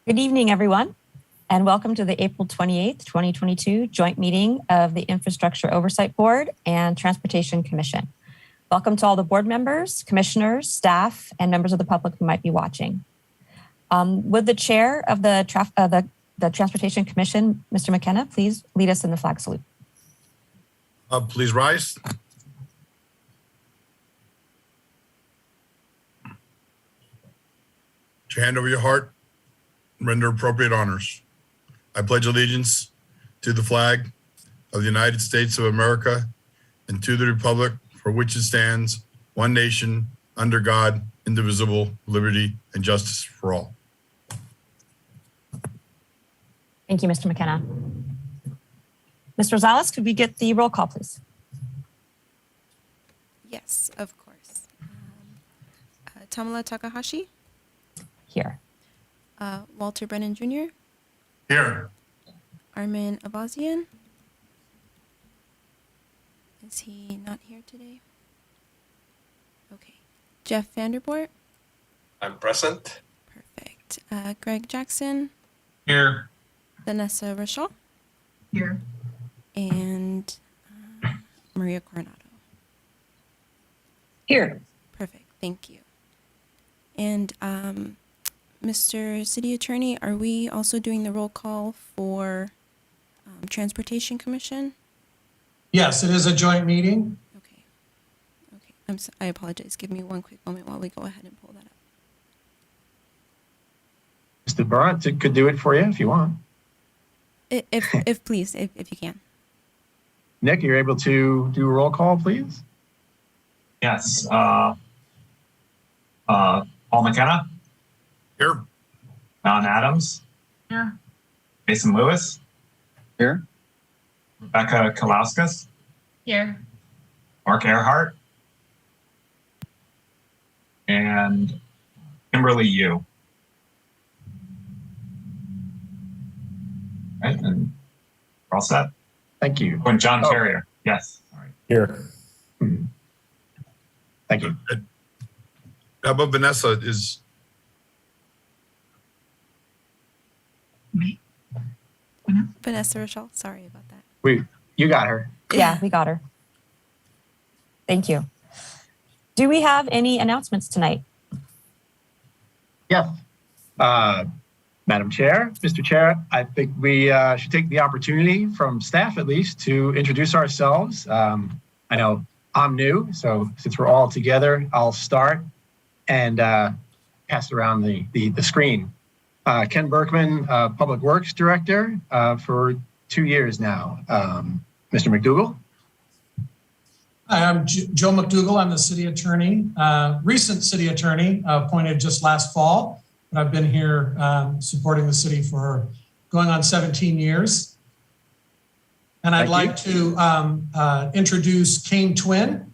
Good evening, everyone, and welcome to the April 28th, 2022 joint meeting of the Infrastructure Oversight Board and Transportation Commission. Welcome to all the board members, commissioners, staff, and members of the public who might be watching. Would the chair of the Transportation Commission, Mr. McKenna, please lead us in the flag salute. Please rise. Put your hand over your heart. Render appropriate honors. I pledge allegiance to the flag of the United States of America and to the republic for which it stands, one nation, under God, indivisible, liberty and justice for all. Thank you, Mr. McKenna. Mr. Rosales, could we get the roll call, please? Yes, of course. Tamala Takahashi. Here. Walter Brennan Jr. Here. Armin Abazian. Is he not here today? Okay. Jeff Vanderboort. I'm present. Perfect. Greg Jackson. Here. Vanessa Rochelle. Here. And Maria Coronado. Here. Perfect. Thank you. And Mr. City Attorney, are we also doing the roll call for Transportation Commission? Yes, it is a joint meeting. Okay. Okay. I apologize. Give me one quick moment while we go ahead and pull that up. Mr. Burnt could do it for you if you want. If please, if you can. Nick, you're able to do a roll call, please? Yes. Paul McKenna. Here. Don Adams. Here. Mason Lewis. Here. Rebecca Kalauskas. Here. Mark Earhart. And Kimberly Yu. Right, and we're all set. Thank you. Oh, and John Terrier. Yes. All right. Here. Thank you. How about Vanessa is? Me? Vanessa Rochelle, sorry about that. You got her. Yeah, we got her. Thank you. Do we have any announcements tonight? Yes. Madam Chair, Mr. Chair, I think we should take the opportunity from staff at least to introduce ourselves. I know I'm new, so since we're all together, I'll start and pass around the screen. Ken Berkman, Public Works Director for 2 years now. Mr. McDougall. Hi, I'm Joe McDougall. I'm the city attorney, recent city attorney, appointed just last fall. But I've been here supporting the city for going on 17 years. And I'd like to introduce Kane Twin,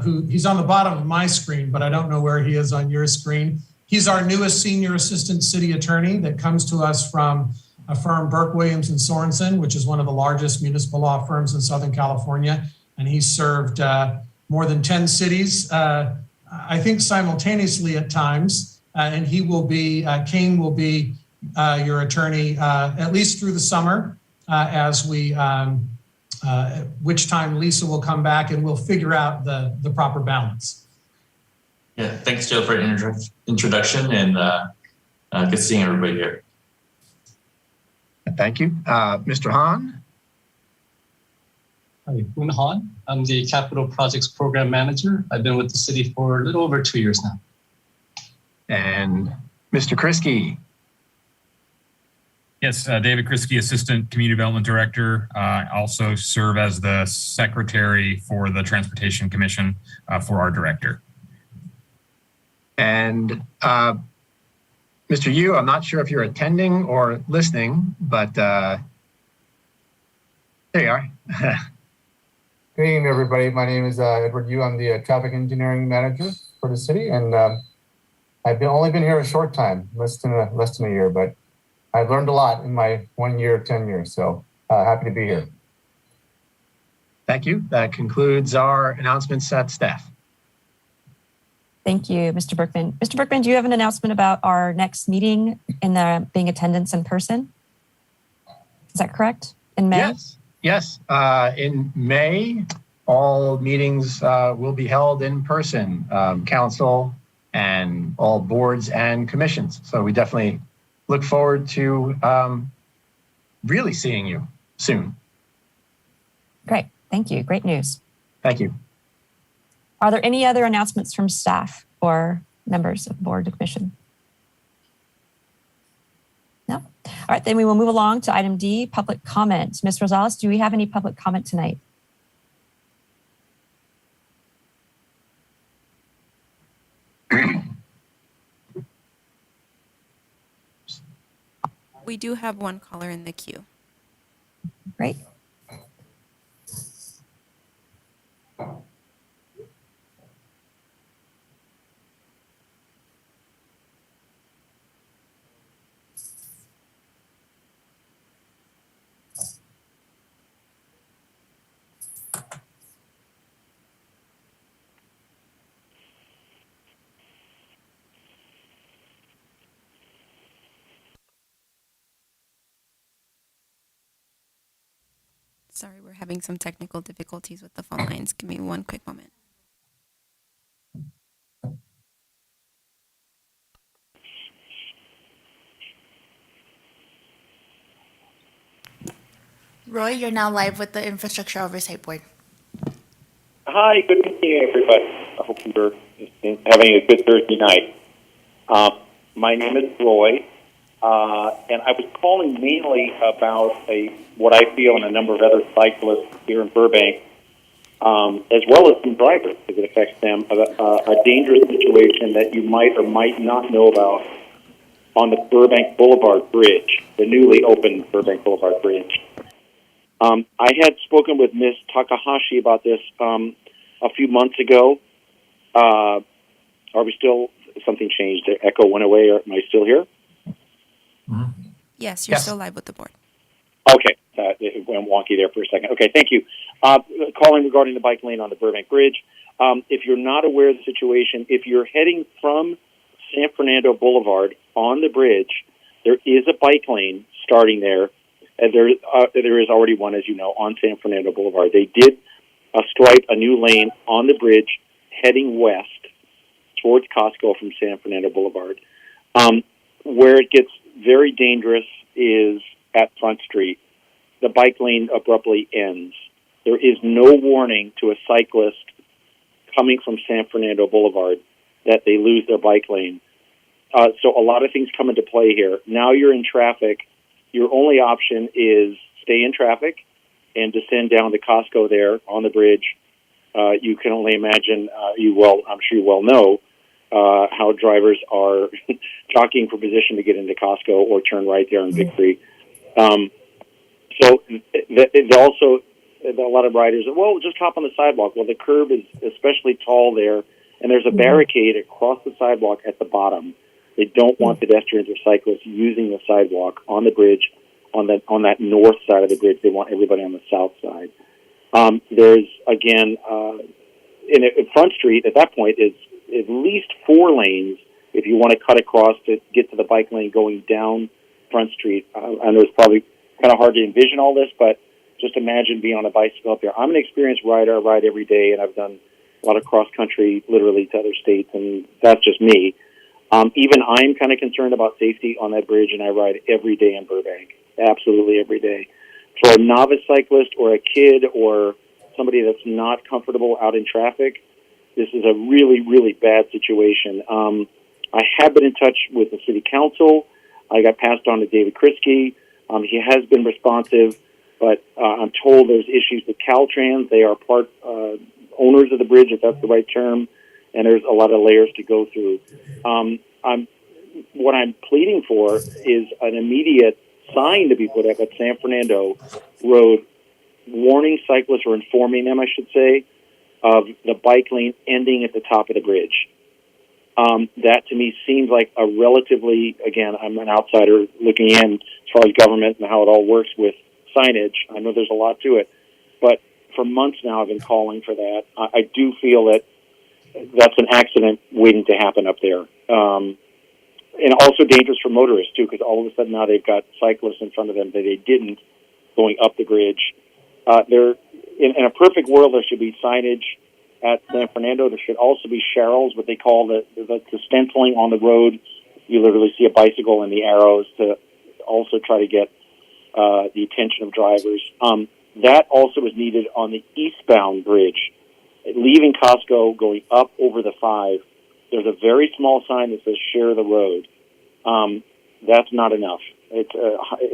who he's on the bottom of my screen, but I don't know where he is on your screen. He's our newest senior assistant city attorney that comes to us from a firm, Burke, Williams, and Sorensen, which is one of the largest municipal law firms in Southern California. And he's served more than 10 cities, I think simultaneously at times. And he will be, Kane will be your attorney at least through the summer as we, which time Lisa will come back and we'll figure out the proper balance. Yeah, thanks, Joe, for an introduction, and good seeing everybody here. Thank you. Mr. Hahn. Hi, Boon Han. I'm the Capital Projects Program Manager. I've been with the city for a little over 2 years now. And Mr. Kriski. Yes, David Kriski, Assistant Community Development Director. I also serve as the Secretary for the Transportation Commission for our director. And Mr. Yu, I'm not sure if you're attending or listening, but there you are. Good evening, everybody. My name is Edward Yu. I'm the traffic engineering manager for the city, and I've only been here a short time, less than a year, but I've learned a lot in my 1 year, tenure. So happy to be here. Thank you. That concludes our announcements at staff. Thank you, Mr. Berkman. Mr. Berkman, do you have an announcement about our next meeting in the being attendance in person? Is that correct? In May? Yes. In May, all meetings will be held in person, council and all boards and commissions. So we definitely look forward to really seeing you soon. Great. Thank you. Great news. Thank you. Are there any other announcements from staff or members of board or commission? No? All right, then we will move along to item D, public comment. Ms. Rosales, do we have any public comment tonight? We do have one caller in the queue. Great. Sorry, we're having some technical difficulties with the phone lines. Give me one quick moment. Roy, you're now live with the Infrastructure Oversight Board. Hi, good evening, everybody. I hope you're having a good Thursday night. My name is Roy, and I was calling mainly about what I feel and a number of other cyclists here in Burbank, as well as some drivers, because it affects them, a dangerous situation that you might or might not know about on the Burbank Boulevard Bridge, the newly opened Burbank Boulevard Bridge. I had spoken with Ms. Takahashi about this a few months ago. Are we still, something changed? The echo went away. Am I still here? Yes, you're still live with the board. Okay. It went wonky there for a second. Okay, thank you. Calling regarding the bike lane on the Burbank Bridge. If you're not aware of the situation, if you're heading from San Fernando Boulevard on the bridge, there is a bike lane starting there. And there is already one, as you know, on San Fernando Boulevard. They did stripe a new lane on the bridge heading west towards Costco from San Fernando Boulevard. Where it gets very dangerous is at Front Street. The bike lane abruptly ends. There is no warning to a cyclist coming from San Fernando Boulevard that they lose their bike lane. So a lot of things come into play here. Now you're in traffic. Your only option is stay in traffic and descend down to Costco there on the bridge. You can only imagine, I'm sure you well know, how drivers are jockeying for position to get into Costco or turn right there on Victory. So also, a lot of riders, well, just hop on the sidewalk. Well, the curb is especially tall there, and there's a barricade across the sidewalk at the bottom. They don't want pedestrians or cyclists using the sidewalk on the bridge, on that north side of the bridge. They want everybody on the south side. There's, again, in Front Street, at that point, is at least 4 lanes if you want to cut across to get to the bike lane going down Front Street. I know it's probably kind of hard to envision all this, but just imagine being on a bicycle up there. I'm an experienced rider. I ride every day, and I've done a lot of cross-country, literally, to other states, and that's just me. Even I'm kind of concerned about safety on that bridge, and I ride every day in Burbank, absolutely every day. For a novice cyclist or a kid or somebody that's not comfortable out in traffic, this is a really, really bad situation. I have been in touch with the city council. I got passed on to David Kriske. He has been responsive, but I'm told there's issues with Caltrans. They are part owners of the bridge, if that's the right term, and there's a lot of layers to go through. What I'm pleading for is an immediate sign to be put up at San Fernando Road, warning cyclists, or informing them, I should say, of the bike lane ending at the top of the bridge. That to me seems like a relatively, again, I'm an outsider looking in as far as government and how it all works with signage. I know there's a lot to it, but for months now I've been calling for that. I do feel that that's an accident waiting to happen up there. And also dangerous for motorists, too, because all of a sudden now they've got cyclists in front of them that they didn't going up the bridge. In a perfect world, there should be signage at San Fernando. There should also be sharrows, what they call the stenciling on the road. You literally see a bicycle and the arrows to also try to get the attention of drivers. That also is needed on the eastbound bridge. Leaving Costco, going up over the 5, there's a very small sign that says share the road. That's not enough. It's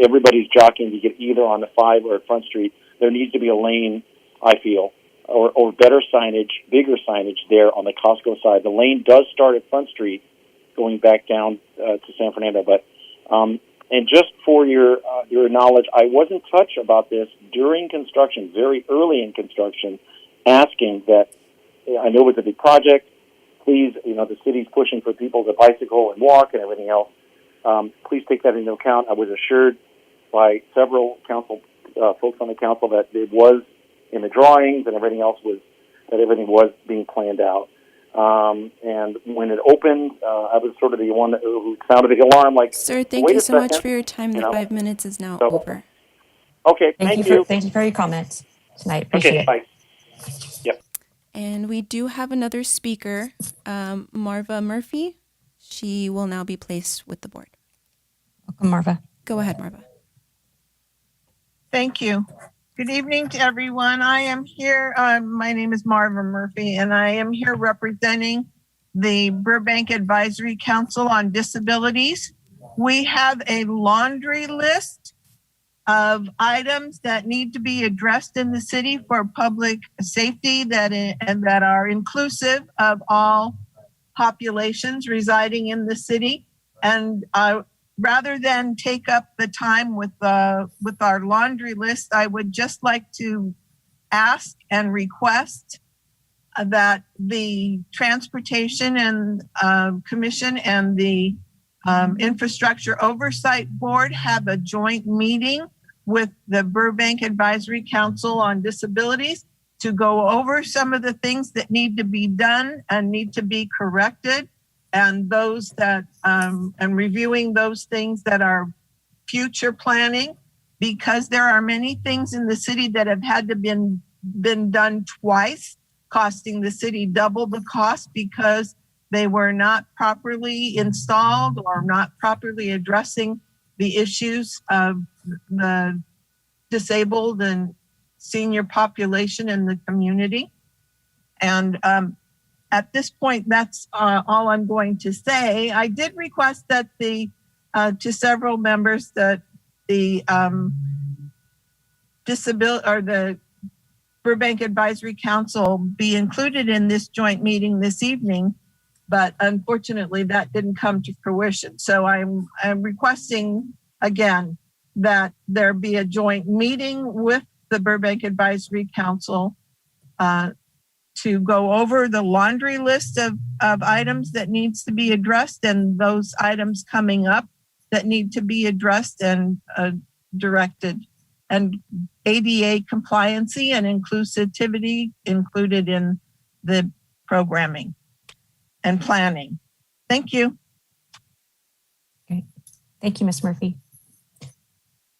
everybody's jockeying to get either on the 5 or Front Street. There needs to be a lane, I feel, or better signage, bigger signage there on the Costco side. The lane does start at Front Street, going back down to San Fernando. But and just for your knowledge, I was in touch about this during construction, very early in construction, asking that, I know it's a big project, please, the city's pushing for people to bicycle and walk and everything else. Please take that into account. I was assured by several council folks on the council that it was in the drawings and everything else that everything was being planned out. And when it opened, I was sort of the one who sounded the alarm. Like, sir, thank you so much for your time. The 5 minutes is now over. Okay, thank you. Thank you for your comments tonight. Appreciate it. Bye. Yep. And we do have another speaker, Marva Murphy. She will now be placed with the board. Welcome, Marva. Go ahead, Marva. Thank you. Good evening to everyone. I am here. My name is Marva Murphy, and I am here representing the Burbank Advisory Council on Disabilities. We have a laundry list of items that need to be addressed in the city for public safety and that are inclusive of all populations residing in the city. And rather than take up the time with our laundry list, I would just like to ask and request that the Transportation and Commission and the Infrastructure Oversight Board have a joint meeting with the Burbank Advisory Council on Disabilities to go over some of the things that need to be done and need to be corrected, and those that and reviewing those things that are future planning, because there are many things in the city that have had to been done twice, costing the city double the cost because they were not properly installed or not properly addressing the issues of the disabled and senior population in the community. And at this point, that's all I'm going to say. I did request that to several members that the the Burbank Advisory Council be included in this joint meeting this evening, but unfortunately that didn't come to fruition. So I'm requesting again that there be a joint meeting with the Burbank Advisory Council to go over the laundry list of items that needs to be addressed and those items coming up that need to be addressed and directed, and ADA compliancy and inclusivity included in the programming and planning. Thank you. Okay. Thank you, Ms. Murphy.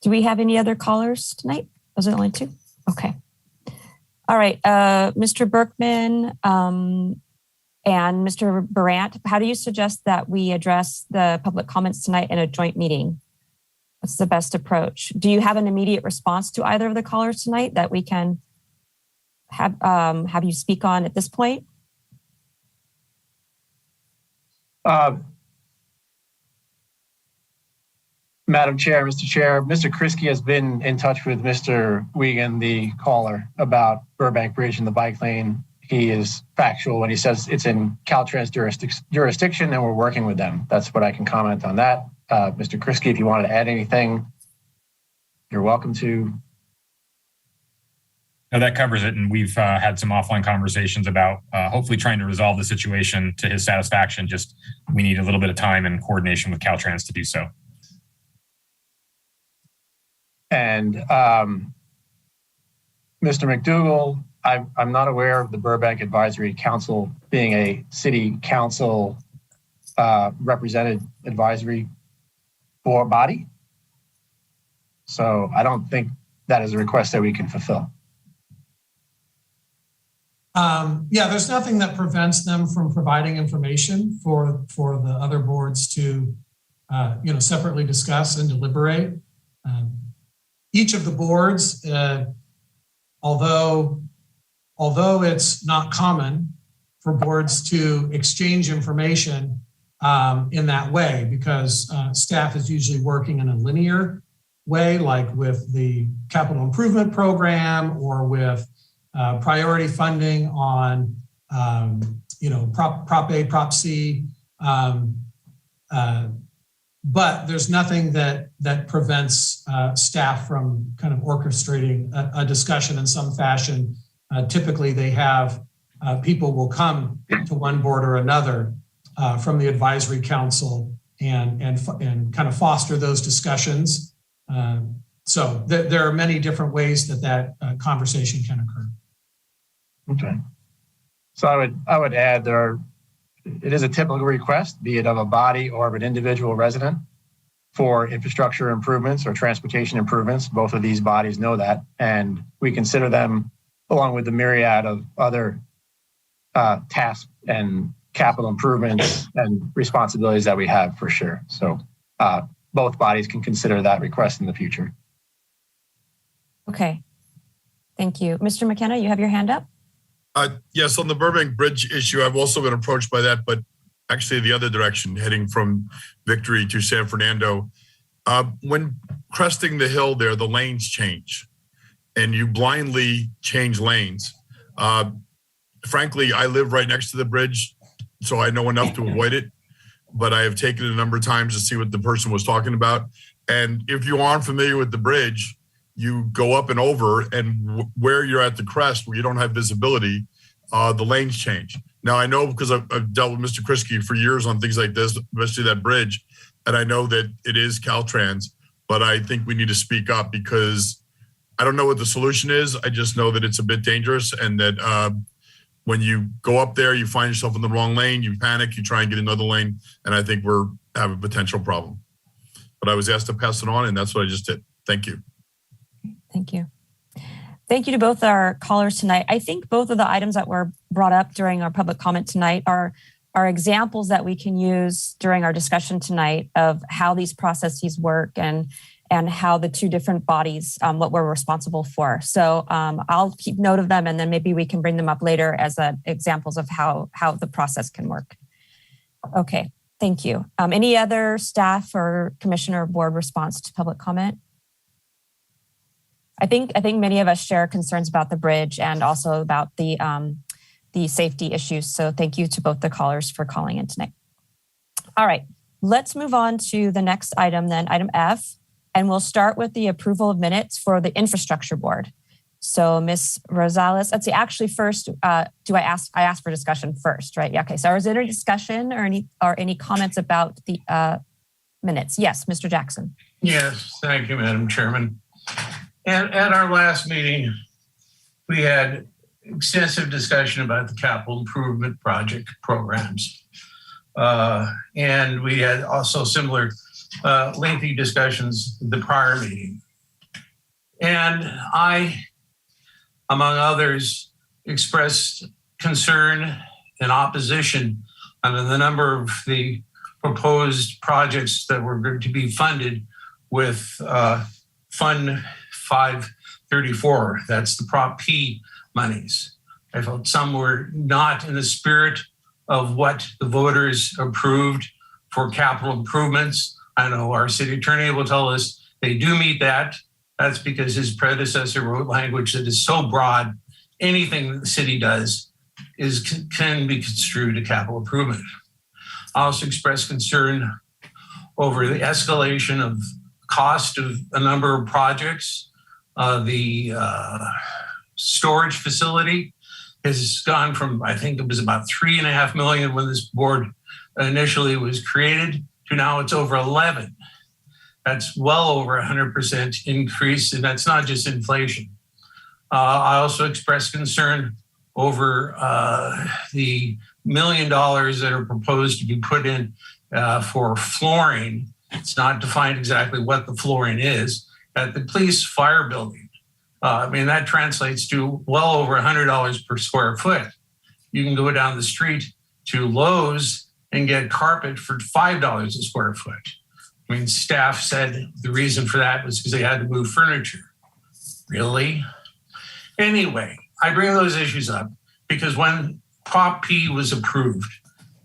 Do we have any other callers tonight? Was it only 2? Okay. All right, Mr. Berkman and Mr. Brandt, how do you suggest that we address the public comments tonight in a joint meeting? What's the best approach? Do you have an immediate response to either of the callers tonight that we can have you speak on at this point? Madam Chair, Mr. Chair, Mr. Kriske has been in touch with Mr. Wiegand, the caller, about Burbank Bridge and the bike lane. He is factual when he says it's in Caltrans jurisdiction and we're working with them. That's what I can comment on that. Mr. Kriske, if you wanted to add anything, you're welcome to. No, that covers it. And we've had some offline conversations about hopefully trying to resolve the situation to his satisfaction. Just we need a little bit of time and coordination with Caltrans to do so. And Mr. McDougall, I'm not aware of the Burbank Advisory Council being a city council represented advisory board body. So I don't think that is a request that we can fulfill. Yeah, there's nothing that prevents them from providing information for the other boards to, separately discuss and deliberate. Each of the boards, although it's not common for boards to exchange information in that way, because staff is usually working in a linear way, like with the capital improvement program or with priority funding on, Prop A, Prop C. But there's nothing that prevents staff from kind of orchestrating a discussion in some fashion. Typically, they have people will come to one board or another from the advisory council and kind of foster those discussions. So there are many different ways that conversation can occur. Okay. So I would add it is a typical request, be it of a body or of an individual resident, for infrastructure improvements or transportation improvements. Both of these bodies know that, and we consider them along with the myriad of other tasks and capital improvements and responsibilities that we have, for sure. So both bodies can consider that request in the future. Okay. Thank you. Mr. McKenna, you have your hand up? Yes, on the Burbank Bridge issue, I've also been approached by that, but actually the other direction, heading from Victory to San Fernando. When cresting the hill there, the lanes change and you blindly change lanes. Frankly, I live right next to the bridge, so I know enough to avoid it, but I have taken it a number of times to see what the person was talking about. And if you aren't familiar with the bridge, you go up and over, and where you're at the crest, where you don't have visibility, the lanes change. Now, I know because I've dealt with Mr. Kriske for years on things like this, especially that bridge, and I know that it is Caltrans, but I think we need to speak up because I don't know what the solution is. I just know that it's a bit dangerous, and that when you go up there, you find yourself in the wrong lane, you panic, you try and get another lane, and I think we're having a potential problem. But I was asked to pass it on, and that's what I just did. Thank you. Thank you. Thank you to both our callers tonight. I think both of the items that were brought up during our public comment tonight are examples that we can use during our discussion tonight of how these processes work and how the two different bodies, what we're responsible for. So I'll keep note of them, and then maybe we can bring them up later as examples of how the process can work. Okay, thank you. Any other staff or commissioner or board response to public comment? I think many of us share concerns about the bridge and also about the safety issues. So thank you to both the callers for calling in tonight. All right, let's move on to the next item then, item F, and we'll start with the approval of minutes for the infrastructure board. So Ms. Rosales, let's see, actually first, I asked for discussion first, right? Yeah, okay, so is there any discussion or any comments about the minutes? Yes, Mr. Jackson. Yes, thank you, Madam Chairman. And at our last meeting, we had extensive discussion about the capital improvement project programs. And we had also similar lengthy discussions at the prior meeting. And I, among others, expressed concern and opposition on the number of the proposed projects that were going to be funded with Fund 534. That's the Prop P monies. I felt some were not in the spirit of what the voters approved for capital improvements. I know our city attorney will tell us they do meet that. That's because his predecessor wrote language that is so broad, anything that the city does can be construed to capital improvement. I also expressed concern over the escalation of cost of a number of projects. The storage facility has gone from, I think it was about $3.5 million when this board initially was created, to now it's over 11. That's well over 100% increase, and that's not just inflation. I also expressed concern over the $1 million that are proposed to be put in for flooring. It's not defined exactly what the flooring is at the police fire building. I mean, that translates to well over $100 per square foot. You can go down the street to Lowe's and get carpet for $5 a square foot. I mean, staff said the reason for that was because they had to move furniture. Really? Anyway, I bring those issues up because when Prop P was approved,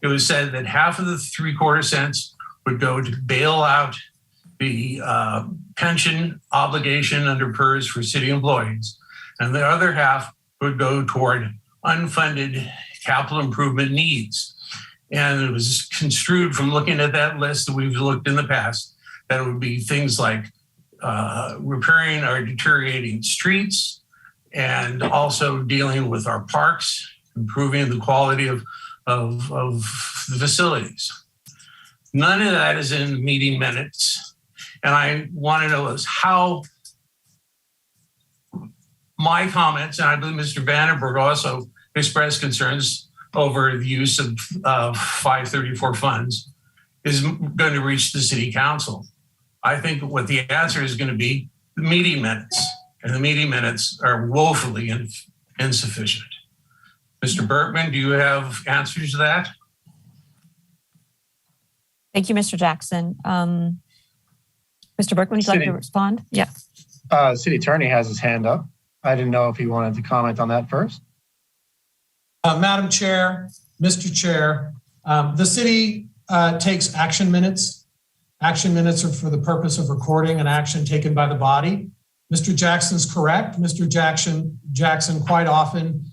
it was said that half of the 3/4 cents would go to bail out the pension obligation under PERS for city employees, and the other half would go toward unfunded capital improvement needs. And it was construed from looking at that list that we've looked in the past, that it would be things like repairing our deteriorating streets and also dealing with our parks, improving the quality of the facilities. None of that is in meeting minutes. And I want to know is how my comments, and I believe Mr. Vandenberg also expressed concerns over the use of 534 funds, is going to reach the city council. I think what the answer is going to be the meeting minutes, and the meeting minutes are woefully insufficient. Mr. Berkman, do you have answers to that? Thank you, Mr. Jackson. Mr. Berkman, would you like to respond? Yeah. City Attorney has his hand up. I didn't know if he wanted to comment on that first. Madam Chair, Mr. Chair, the city takes action minutes. Action minutes are for the purpose of recording an action taken by the body. Mr. Jackson's correct. Mr. Jackson quite often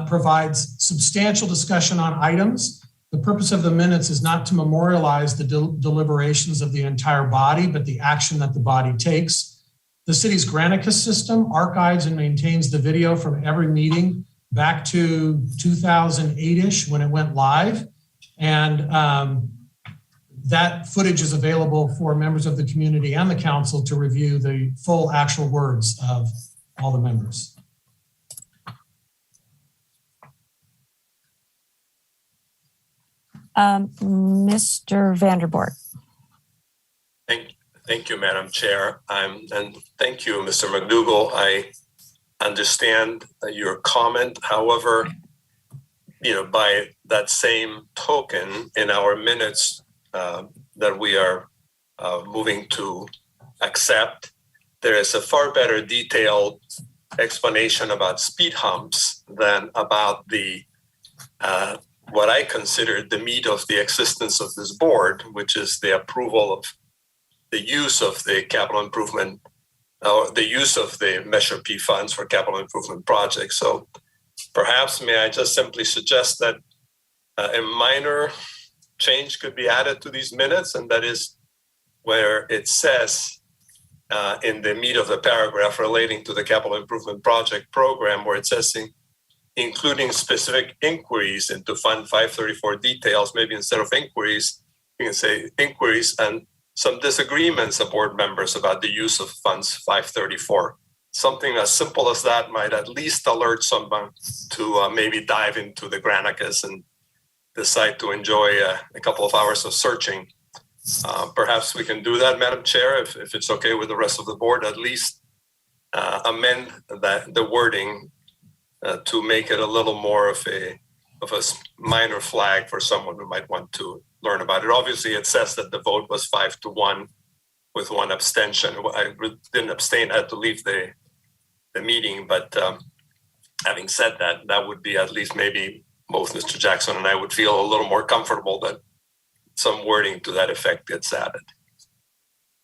provides substantial discussion on items. The purpose of the minutes is not to memorialize the deliberations of the entire body, but the action that the body takes. The city's Granicus system archives and maintains the video from every meeting back to 2008-ish when it went live. And that footage is available for members of the community and the council to review the full actual words of all the members. Mr. Vanderborg. Thank you, Madam Chair. And thank you, Mr. McDougall. I understand your comment. However, by that same token, in our minutes that we are moving to accept, there is a far better detailed explanation about speed humps than about the what I consider the meat of the existence of this board, which is the approval of the use of the capital improvement or the use of the Measure P funds for capital improvement projects. So perhaps may I just simply suggest that a minor change could be added to these minutes, and that is where it says in the meat of the paragraph relating to the capital improvement project program, where it says including specific inquiries into Fund 534 details, maybe instead of inquiries, you can say inquiries and some disagreements of board members about the use of Funds 534. Something as simple as that might at least alert someone to maybe dive into the Granicus and decide to enjoy a couple of hours of searching. Perhaps we can do that, Madam Chair, if it's okay with the rest of the board, at least amend the wording to make it a little more of a minor flag for someone who might want to learn about it. Obviously, it says that the vote was 5-1 with one abstention. I didn't abstain, I had to leave the meeting, but having said that, that would be at least maybe both Mr. Jackson and I would feel a little more comfortable that some wording to that effect gets added.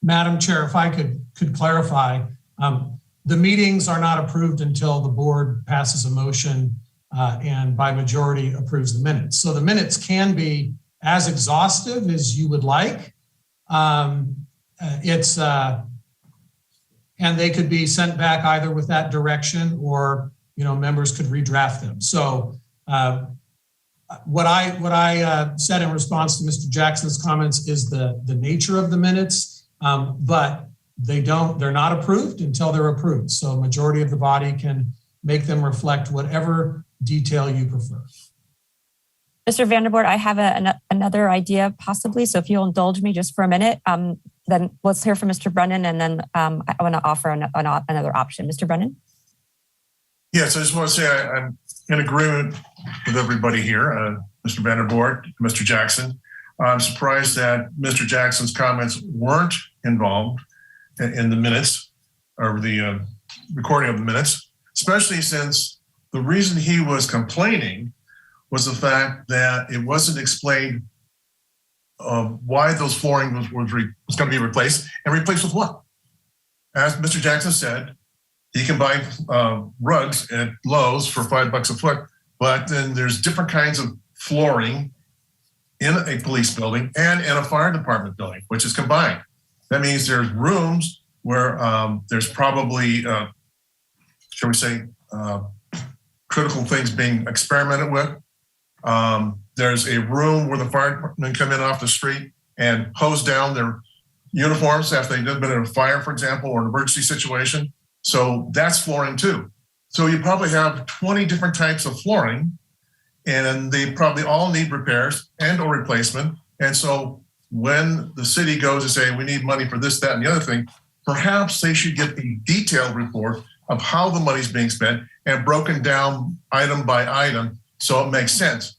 Madam Chair, if I could clarify, the meetings are not approved until the board passes a motion and by majority approves the minutes. So the minutes can be as exhaustive as you would like. And they could be sent back either with that direction or, members could redraft them. So what I said in response to Mr. Jackson's comments is the nature of the minutes, but they're not approved until they're approved. So a majority of the body can make them reflect whatever detail you prefer. Mr. Vanderboord, I have another idea possibly. So if you'll indulge me just for a minute, then let's hear from Mr. Brennan, and then I want to offer another option. Mr. Brennan? Yes, I just want to say I'm in agreement with everybody here, Mr. Vanderboord, Mr. Jackson. I'm surprised that Mr. Jackson's comments weren't involved in the minutes or the recording of the minutes, especially since the reason he was complaining was the fact that it wasn't explained why those flooring was going to be replaced, and replaced with what? As Mr. Jackson said, he can buy rugs at Lowe's for $5 a foot, but then there's different kinds of flooring in a police building and in a fire department building, which is combined. That means there's rooms where there's probably, shall we say, critical things being experimented with. There's a room where the fire department come in off the street and hose down their uniforms after they've been in a fire, for example, or an emergency situation. So that's flooring too. So you probably have 20 different types of flooring, and they probably all need repairs and or replacement. And so when the city goes to say, we need money for this, that, and the other thing, perhaps they should get a detailed report of how the money's being spent and broken down item by item so it makes sense.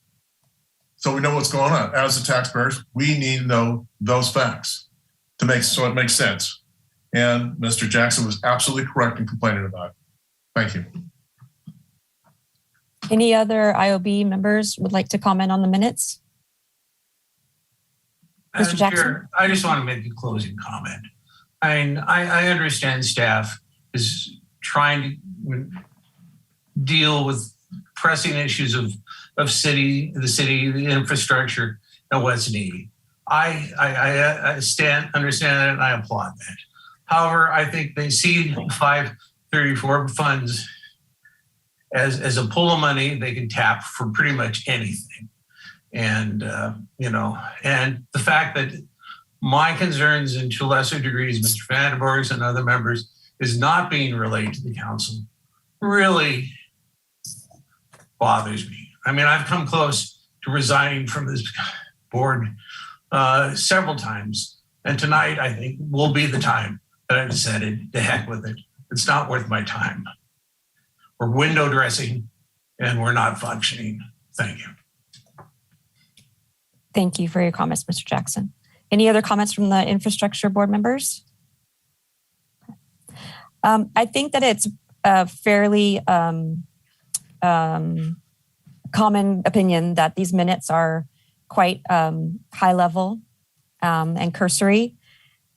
So we know what's going on. As the taxpayers, we need to know those facts so it makes sense. And Mr. Jackson was absolutely correct in complaining about it. Thank you. Any other IOB members would like to comment on the minutes? Mr. Jackson? Chair, I just want to make a closing comment. I understand staff is trying to deal with pressing issues of the city, the infrastructure, and what's needed. I understand it, and I applaud that. However, I think they see 534 funds as a pool of money they can tap for pretty much anything. And, and the fact that my concerns, and to lesser degrees, Mr. Vandenberg's and other members, is not being relayed to the council really bothers me. I mean, I've come close to resigning from this board several times. And tonight, I think, will be the time that I decided to heck with it. It's not worth my time. We're window dressing and we're not functioning. Thank you. Thank you for your comments, Mr. Jackson. Any other comments from the infrastructure board members? I think that it's a fairly common opinion that these minutes are quite high level and cursory.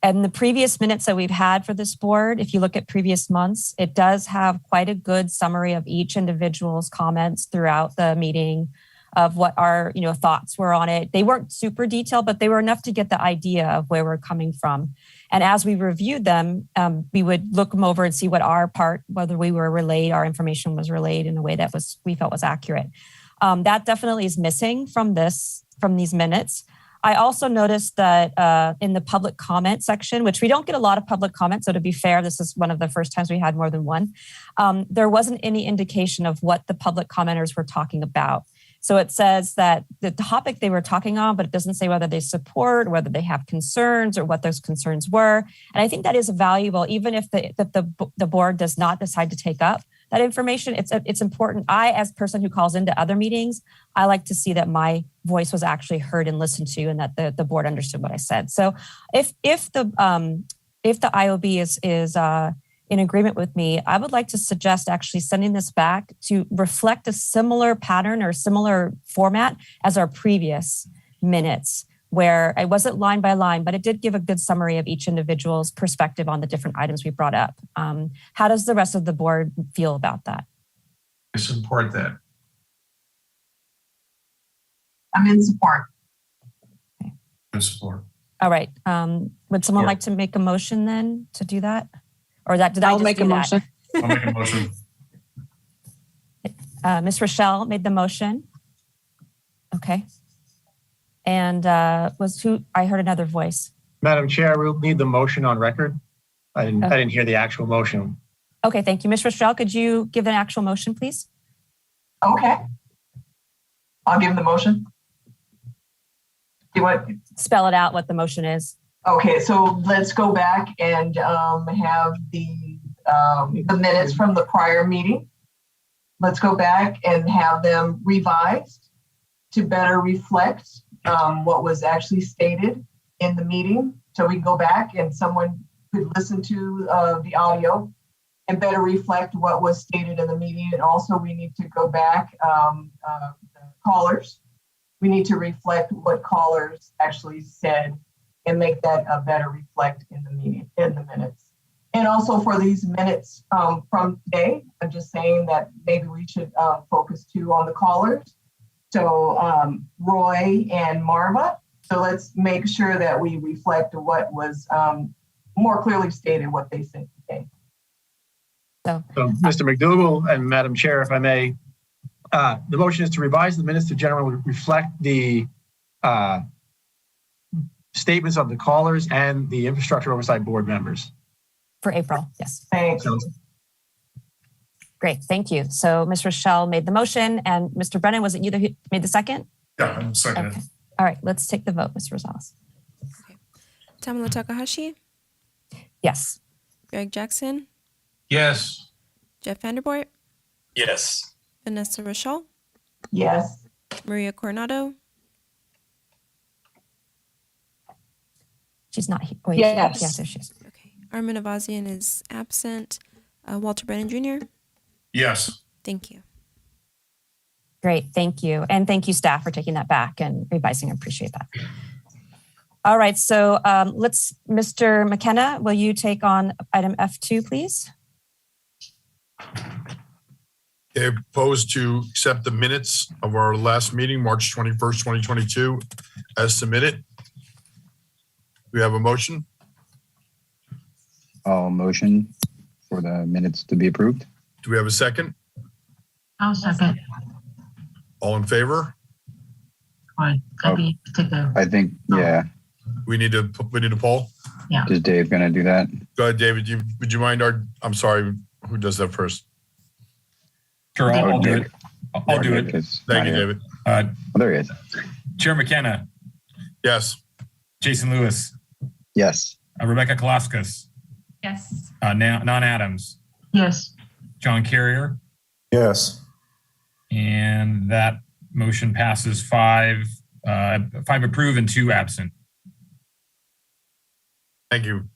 And the previous minutes that we've had for this board, if you look at previous months, it does have quite a good summary of each individual's comments throughout the meeting of what our thoughts were on it. They weren't super detailed, but they were enough to get the idea of where we're coming from. And as we reviewed them, we would look them over and see what our part, whether we were relayed, our information was relayed in a way that we felt was accurate. That definitely is missing from these minutes. I also noticed that in the public comment section, which we don't get a lot of public comments, so to be fair, this is one of the first times we had more than one, there wasn't any indication of what the public commenters were talking about. So it says that the topic they were talking on, but it doesn't say whether they support, whether they have concerns, or what those concerns were. And I think that is valuable, even if the board does not decide to take up that information. It's important. I, as a person who calls into other meetings, I like to see that my voice was actually heard and listened to, and that the board understood what I said. So if the IOB is in agreement with me, I would like to suggest actually sending this back to reflect a similar pattern or similar format as our previous minutes, where it wasn't line by line, but it did give a good summary of each individual's perspective on the different items we brought up. How does the rest of the board feel about that? I support that. I'm in support. In support. All right. Would someone like to make a motion then to do that? Or did I just make do a that? motion. I'll make a motion. Ms. Rochelle made the motion. Okay. And I heard another voice. Madam Chair, we'll need the motion on record. I didn't hear the actual motion. Okay, thank you. Ms. Rochelle, could you give an actual motion, please? Okay. I'll give the motion. Do you want? Spell it out what the motion is. Okay, so let's go back and have the minutes from the prior meeting. Let's go back and have them revised to better reflect what was actually stated in the meeting. So we can go back and someone could listen to the audio and better reflect what was stated in the meeting. And also we need to go back, the callers. We need to reflect what callers actually said and make that better reflect in the meeting, in the minutes. And also for these minutes from today, I'm just saying that maybe we should focus too on the callers. So Roy and Marva. So let's make sure that we reflect what was more clearly stated, what they said today. So Mr. McDougall and Madam Chair, if I may, the motion is to revise the minutes to generally reflect the statements of the callers and the Infrastructure Oversight Board members. For April, yes. Thanks. Great, thank you. So Ms. Rochelle made the motion, and Mr. Brennan, was it you that made the second? Yeah, I'm second. Okay. All right, let's take the vote, Mr. Rosales. Okay. Tamala Takahashi, Yes. Greg Jackson, Yes. Jeff Vanderboort, Yes. Vanessa Rochelle, Yes. Maria Coronado, She's not here. Wait, Yes. Yes, there she is. okay. Armin Avazian is absent. Walter Brennan Jr., Yes. thank you. Great, thank you. And thank you, staff, for taking that back and revising. I appreciate that. All right, so Mr. McKenna, will you take on item F2, please? I propose to accept the minutes of our last meeting, March 21st, 2022, as submitted. We have a motion. I'll motion for the minutes to be approved. Do we have a second? I'll second. All in favor? I think, yeah. We need to poll. Is Dave going to do that? Go ahead, David. Would you mind I'm sorry, who does that first? Sure, I'll do it. I'll do it. Thank you, David. There he is. Chair McKenna, Yes. Jason Lewis, Yes. Rebecca Kalaskis, Yes. Non Adams, Yes. John Carrier, Yes. and that motion passes 5 approve and 2 absent. Thank you.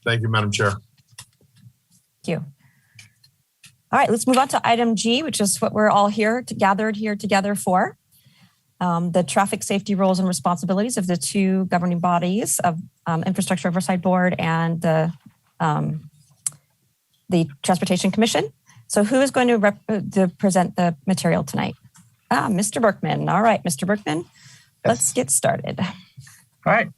Thank you, Madam Chair. Thank you. All right, let's move on to item G, which is what we're all gathered here together for. The traffic safety roles and responsibilities of the two governing bodies of Infrastructure Oversight Board and the Transportation Commission. So who is going to present the material tonight? Mr. Berkman. All right, Mr. Berkman, let's get started. All right,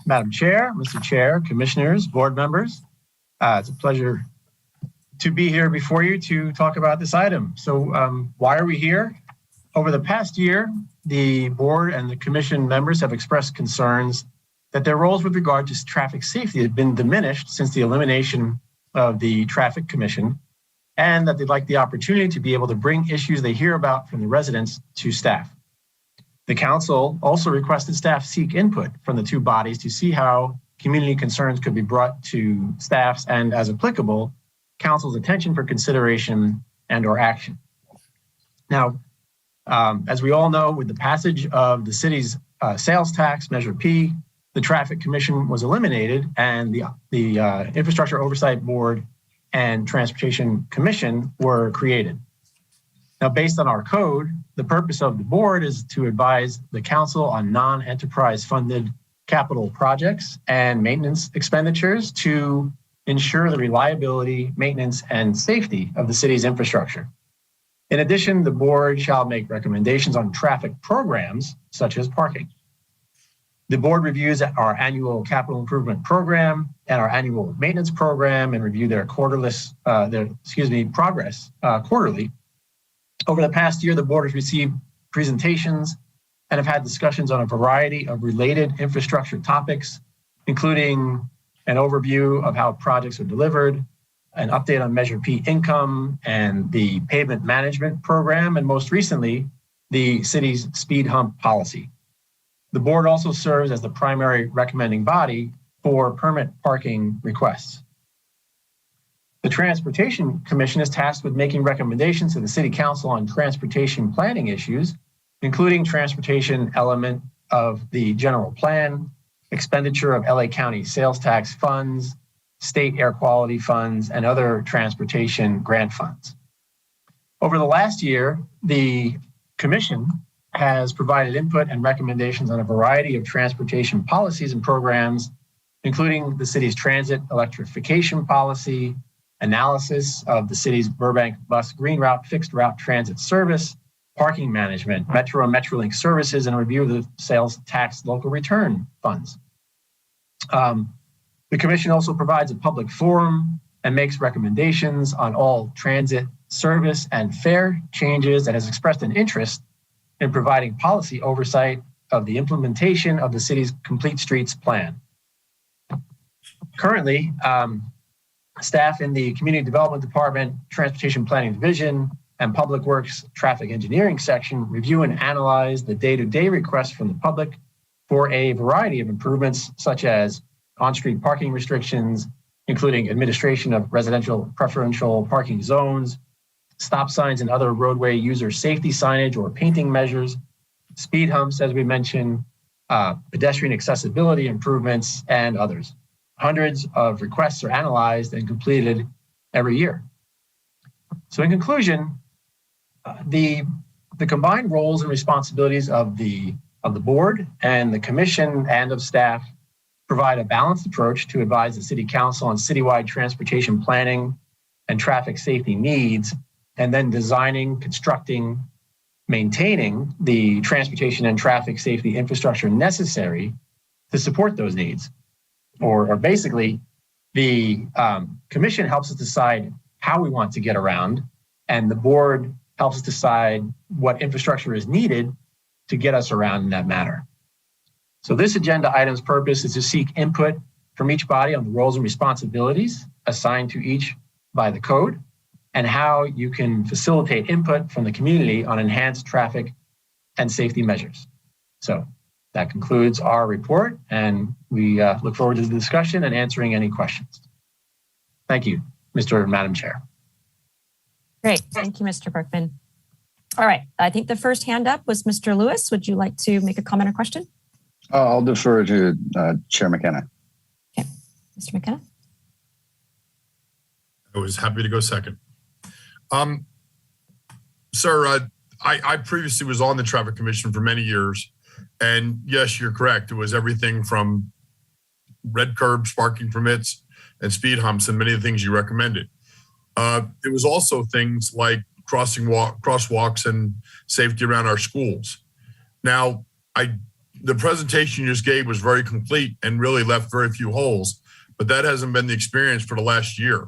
Madam Chair, Mr. Chair, commissioners, board members, it's a pleasure to be here before you to talk about this item. So why are we here? Over the past year, the board and the commission members have expressed concerns that their roles with regard to traffic safety have been diminished since the elimination of the Traffic Commission, and that they'd like the opportunity to be able to bring issues they hear about from the residents to staff. The council also requested staff seek input from the two bodies to see how community concerns could be brought to staff's and, as applicable, council's attention for consideration and or action. Now, as we all know, with the passage of the city's sales tax, Measure P, the Traffic Commission was eliminated and the Infrastructure Oversight Board and Transportation Commission were created. Now, based on our code, the purpose of the board is to advise the council on non-enterprise funded capital projects and maintenance expenditures to ensure the reliability, maintenance, and safety of the city's infrastructure. In addition, the board shall make recommendations on traffic programs such as parking. The board reviews our annual capital improvement program and our annual maintenance program and review their progress quarterly. Over the past year, the board has received presentations and have had discussions on a variety of related infrastructure topics, including an overview of how projects are delivered, an update on Measure P income and the pavement management program, and most recently, the city's speed hump policy. The board also serves as the primary recommending body for permit parking requests. The Transportation Commission is tasked with making recommendations to the City Council on transportation planning issues, including transportation element of the general plan, expenditure of LA County sales tax funds, state air quality funds, and other transportation grant funds. Over the last year, the Commission has provided input and recommendations on a variety of transportation policies and programs, including the city's transit electrification policy, analysis of the city's Burbank bus green route fixed route transit service, parking management, Metro and Metrolink services, and a review of the sales tax local return funds. The Commission also provides a public forum and makes recommendations on all transit service and fare changes, and has expressed an interest in providing policy oversight of the implementation of the city's Complete Streets plan. Currently, staff in the Community Development Department, Transportation Planning Division, and Public Works Traffic Engineering section review and analyze the day-to-day requests from the public for a variety of improvements, such as on-street parking restrictions, including administration of residential preferential parking zones, stop signs and other roadway user safety signage or painting measures, speed humps, as we mentioned, pedestrian accessibility improvements, and others. Hundreds of requests are analyzed and completed every year. So in conclusion, the combined roles and responsibilities of the board and the commission and of staff provide a balanced approach to advise the City Council on citywide transportation planning and traffic safety needs, and then designing, constructing, maintaining the transportation and traffic safety infrastructure necessary to support those needs. Or basically, the commission helps us decide how we want to get around, and the board helps us decide what infrastructure is needed to get us around in that manner. So this agenda item's purpose is to seek input from each body on the roles and responsibilities assigned to each by the code, and how you can facilitate input from the community on enhanced traffic and safety measures. So that concludes our report, and we look forward to the discussion and answering any questions. Thank you, Mr. and Madam Chair. Great. Thank you, Mr. Berkman. All right. I think the first hand up was Mr. Lewis. Would you like to make a comment or question? I'll defer to Chair McKenna. Okay. Mr. McKenna? I was happy to go second. Sir, I previously was on the Traffic Commission for many years. And yes, you're correct. It was everything from red curbs, parking permits, and speed humps, and many of the things you recommended. It was also things like crosswalks and safety around our schools. Now, the presentation you just gave was very complete and really left very few holes, but that hasn't been the experience for the last year.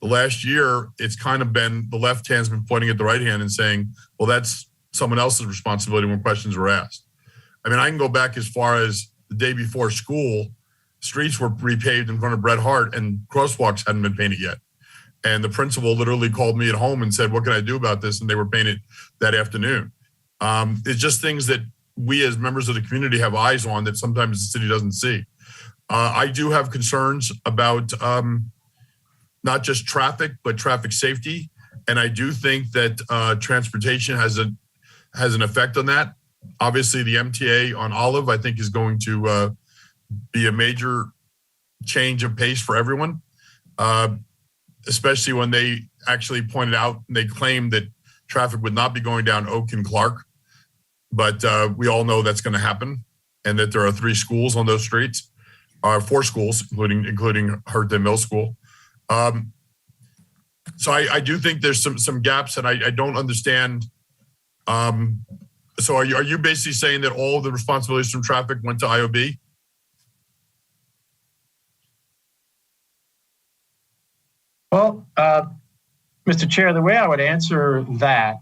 The last year, it's kind of been the left hand's been pointing at the right hand and saying, well, that's someone else's responsibility when questions were asked. I mean, I can go back as far as the day before school, streets were repaved in front of Bret Hart and crosswalks hadn't been painted yet. And the principal literally called me at home and said, what can I do about this? And they were painted that afternoon. It's just things that we as members of the community have eyes on that sometimes the city doesn't see. I do have concerns about not just traffic, but traffic safety. And I do think that transportation has an effect on that. Obviously, the MTA on Olive, I think, is going to be a major change of pace for everyone, especially when they actually pointed out, they claimed that traffic would not be going down Oak and Clark. But we all know that's going to happen, and that there are 3 schools on those streets, 4 schools, including Herndon Middle School. So I do think there's some gaps, and I don't understand. So are you basically saying that all the responsibilities from traffic went to IOB? Well, Mr. Chair, the way I would answer that,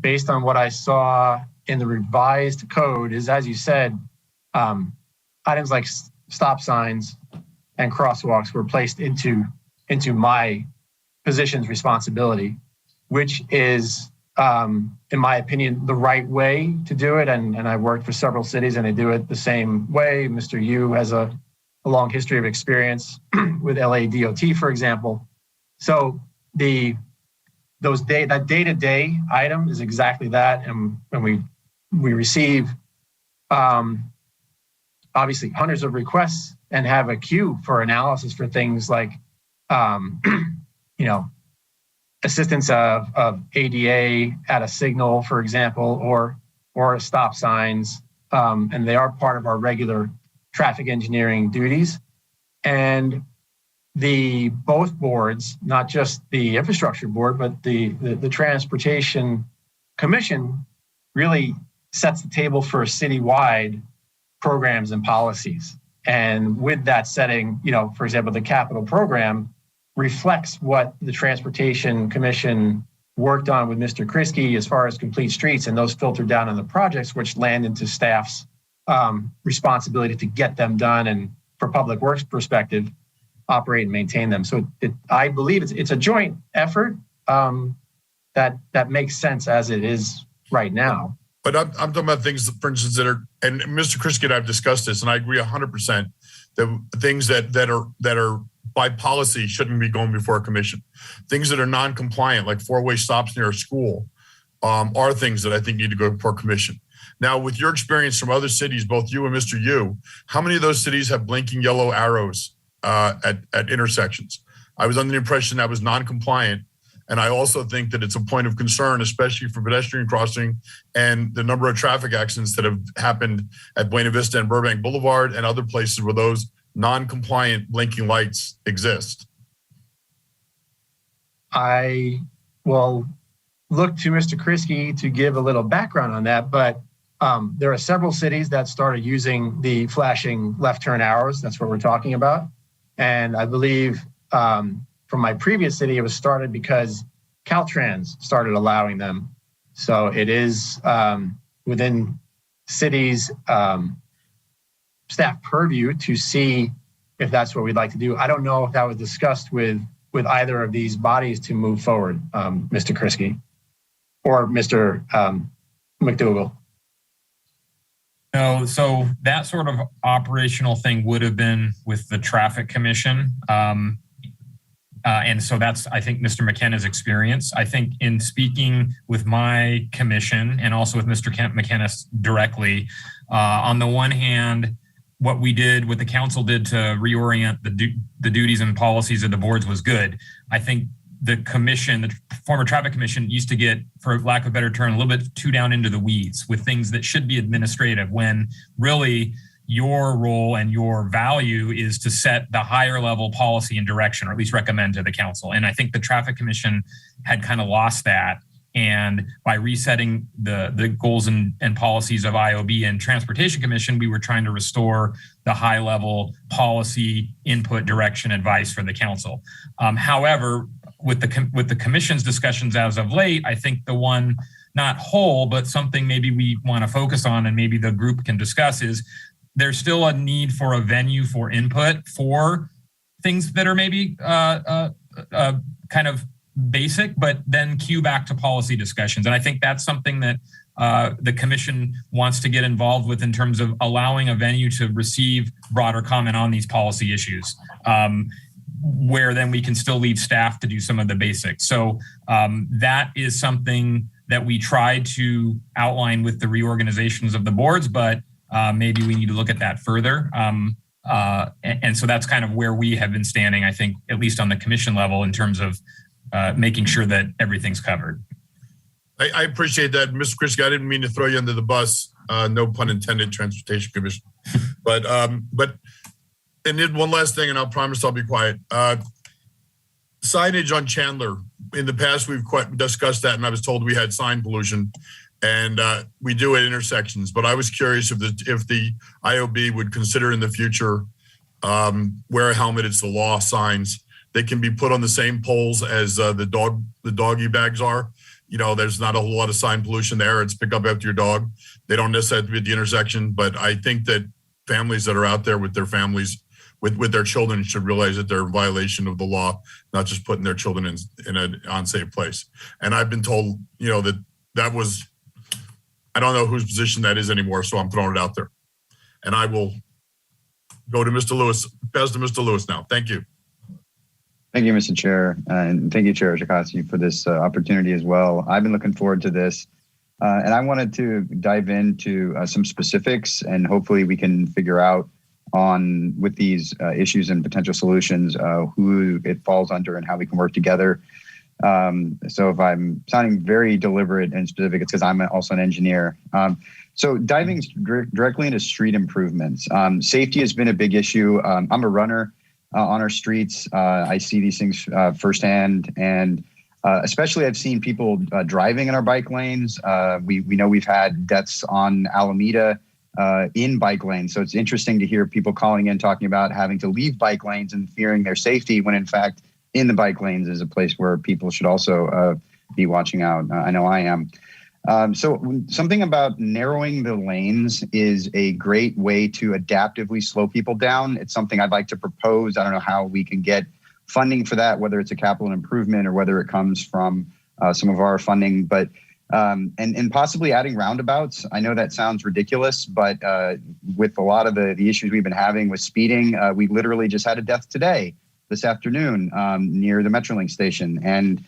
based on what I saw in the revised code, is, as you said, items like stop signs, and crosswalks were placed into my position's responsibility, which is, in my opinion, the right way to do it. And I worked for several cities and they do it the same way. Mr. Yu has a long history of experience with LA DOT, for example. So that day-to-day item is exactly that. And when we receive obviously hundreds of requests and have a queue for analysis for things like assistance of ADA at a signal, for example, or stop signs, and they are part of our regular traffic engineering duties. And both boards, not just the infrastructure board, but the Transportation Commission, really sets the table for citywide programs and policies. And with that setting, for example, the capital program reflects what the Transportation Commission worked on with Mr. Kriske as far as complete streets, and those filter down on the projects, which land into staff's responsibility to get them done and, for public works perspective, operate and maintain them. So I believe it's a joint effort that makes sense as it is right now. But I'm talking about things, for instance, that are, and Mr. Kriske and I have discussed this, and I agree 100% that things that are by policy shouldn't be going before a commission. Things that are non-compliant, like four-way stops near a school, are things that I think need to go before commission. Now, with your experience from other cities, both you and Mr. Yu, how many of those cities have blinking yellow arrows at intersections? I was under the impression that was non-compliant. And I also think that it's a point of concern, especially for pedestrian crossing and the number of traffic accidents that have happened at Buena Vista and Burbank Boulevard and other places where those non-compliant blinking lights exist. I will look to Mr. Kriske to give a little background on that, but there are several cities that started using the flashing left turn arrows. That's what we're talking about. And I believe from my previous city, it was started because Caltrans started allowing them. So it is within cities' staff purview to see if that's what we'd like to do. I don't know if that was discussed with either of these bodies to move forward, Mr. Kriske or Mr. McDougall. No, so that sort of operational thing would have been with the Traffic Commission. And so that's, I think, Mr. McKenna's experience. I think in speaking with my commission and also with Mr. McKenna directly, on the one hand, what the council did to reorient the duties and policies of the boards was good. I think the commission, the former Traffic Commission, used to get, for lack of a better term, a little bit too down into the weeds with things that should be administrative, when really your role and your value is to set the higher level policy and direction, or at least recommend to the council. And I think the Traffic Commission had kind of lost that. And by resetting the goals and policies of IOB and Transportation Commission, we were trying to restore the high level policy input, direction, advice for the council. However, with the commission's discussions as of late, I think the one, not whole, but something maybe we want to focus on and maybe the group can discuss is there's still a need for a venue for input for things that are maybe kind of basic, but then cue back to policy discussions. And I think that's something that the commission wants to get involved with in terms of allowing a venue to receive broader comment on these policy issues, where then we can still leave staff to do some of the basics. So that is something that we tried to outline with the reorganizations of the boards, but maybe we need to look at that further. And so that's kind of where we have been standing, I think, at least on the commission level, in terms of making sure that everything's covered. I appreciate that, Mr. Kriske. I didn't mean to throw you under the bus. No pun intended, Transportation Commission. But and then one last thing, and I'll promise I'll be quiet. Signage on Chandler. In the past, we've quite discussed that, and I was told we had sign pollution, and we do at intersections. But I was curious if the IOB would consider in the future wear a helmet, it's the law signs. They can be put on the same poles as the doggy bags are. You know, there's not a whole lot of sign pollution there. It's pick up after your dog. They don't necessarily have to be at the intersection, but I think that families that are out there with their families with their children should realize that they're in violation of the law, not just putting their children in an unsafe place. And I've been told, that was, I don't know whose position that is anymore, so I'm throwing it out there. And I will go to Mr. Lewis, pass to Mr. Lewis now. Thank you. Thank you, Mr. Chair, and thank you, Chair Shikasi, for this opportunity as well. I've been looking forward to this, and I wanted to dive into some specifics, and hopefully we can figure out with these issues and potential solutions, who it falls under and how we can work together. So if I'm sounding very deliberate and specific, it's because I'm also an engineer. So diving directly into street improvements. Safety has been a big issue. I'm a runner on our streets. I see these things firsthand, and especially I've seen people driving in our bike lanes. We know we've had deaths on Alameda in bike lanes. So it's interesting to hear people calling in talking about having to leave bike lanes and fearing their safety, when in fact in the bike lanes is a place where people should also be watching out. I know I am. So something about narrowing the lanes is a great way to adaptively slow people down. It's something I'd like to propose. I don't know how we can get funding for that, whether it's a capital improvement or whether it comes from some of our funding, but and possibly adding roundabouts. I know that sounds ridiculous, but with a lot of the issues we've been having with speeding, we literally just had a death today, this afternoon, near the Metrolink station, and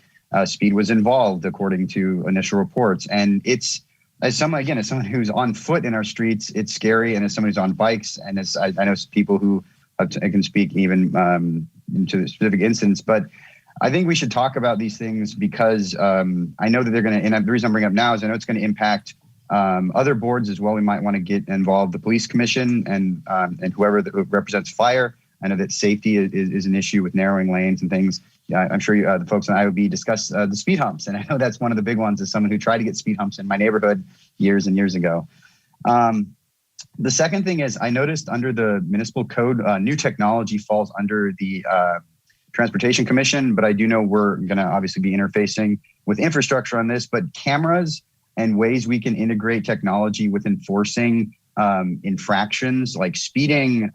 speed was involved according to initial reports. And it's, as someone who's on foot in our streets, it's scary. And as someone who's on bikes, and as I know people who I can speak even into the specific instance, but I think we should talk about these things because I know that they're going to, and the reason I'm bringing up now is I know it's going to impact other boards as well. We might want to get involved, the police commission and whoever represents fire. I know that safety is an issue with narrowing lanes and things. I'm sure the folks in IOB discuss the speed humps, and I know that's one of the big ones as someone who tried to get speed humps in my neighborhood years and years ago. The second thing is I noticed under the municipal code, new technology falls under the Transportation Commission, but I do know we're going to obviously be interfacing with infrastructure on this, but cameras and ways we can integrate technology with enforcing infractions like speeding,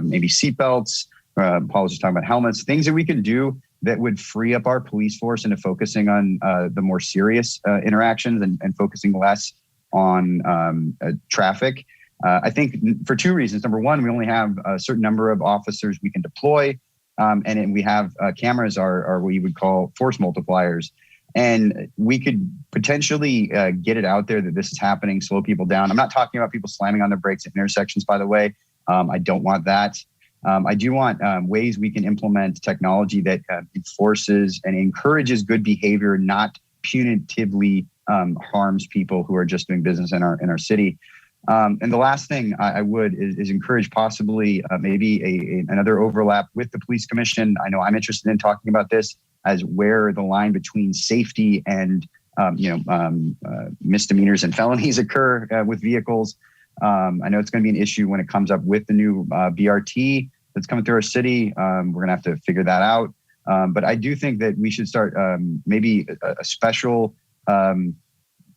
maybe seatbelts, Paul was just talking about helmets, things that we can do that would free up our police force into focusing on the more serious interactions and focusing less on traffic. I think for two reasons. Number one, we only have a certain number of officers we can deploy. And we have cameras are what you would call force multipliers. And we could potentially get it out there that this is happening, slow people down. I'm not talking about people slamming on their brakes at intersections, by the way. I don't want that. I do want ways we can implement technology that enforces and encourages good behavior, not punitively harms people who are just doing business in our city. And the last thing I would is encourage possibly maybe another overlap with the police commission. I know I'm interested in talking about this as where the line between safety and misdemeanors and felonies occur with vehicles. I know it's going to be an issue when it comes up with the new BRT that's coming through our city. We're going to have to figure that out. But I do think that we should start maybe a special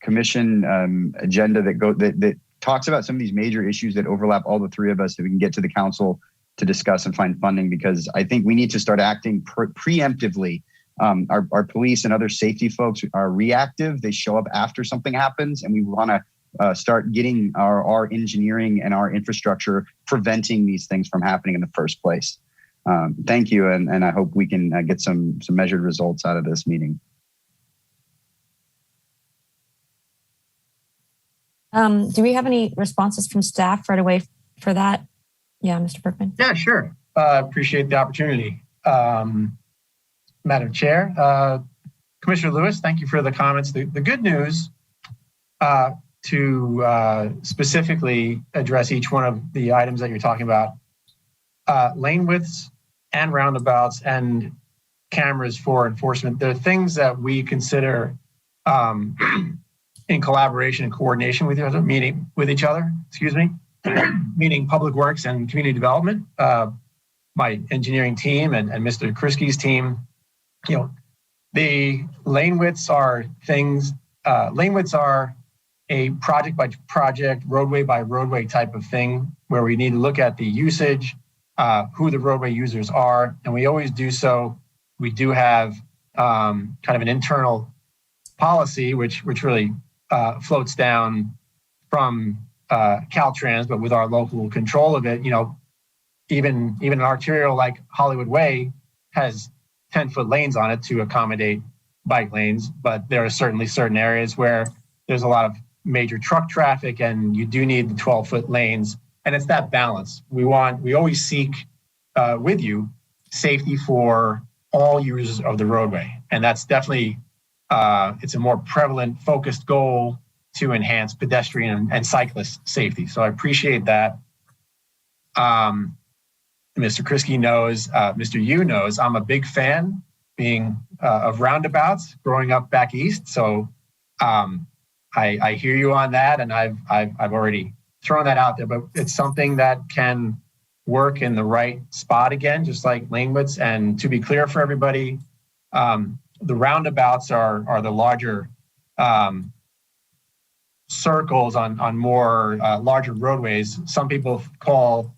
commission agenda that talks about some of these major issues that overlap all the three of us, that we can get to the council to discuss and find funding, because I think we need to start acting preemptively. Our police and other safety folks are reactive. They show up after something happens, and we want to start getting our engineering and our infrastructure preventing these things from happening in the first place. Thank you, and I hope we can get some measured results out of this meeting. Do we have any responses from staff right away for that? Yeah, Mr. Berkman. Yeah, sure. Appreciate the opportunity. Madam Chair, Commissioner Lewis, thank you for the comments. The good news to specifically address each one of the items that you're talking about, lane widths and roundabouts and cameras for enforcement, they're things that we consider in collaboration and coordination with each other, meaning Public Works and Community Development, my engineering team and Mr. Kriski's team. The lane widths are things, lane widths are a project by project, roadway by roadway type of thing, where we need to look at the usage, who the roadway users are, and we always do so. We do have kind of an internal policy, which really floats down from Caltrans, but with our local control of it. You know, even an arterial like Hollywood Way has 10-foot lanes on it to accommodate bike lanes, but there are certainly certain areas where there's a lot of major truck traffic, and you do need the 12-foot lanes. And it's that balance. We always seek with you safety for all users of the roadway. And that's definitely, it's a more prevalent, focused goal to enhance pedestrian and cyclist safety. So I appreciate that. Mr. Kriske knows, Mr. Yu knows, I'm a big fan of roundabouts growing up back east. So I hear you on that, and I've already thrown that out there, but it's something that can work in the right spot again, just like lane widths. And to be clear for everybody, the roundabouts are the larger circles on more larger roadways. Some people call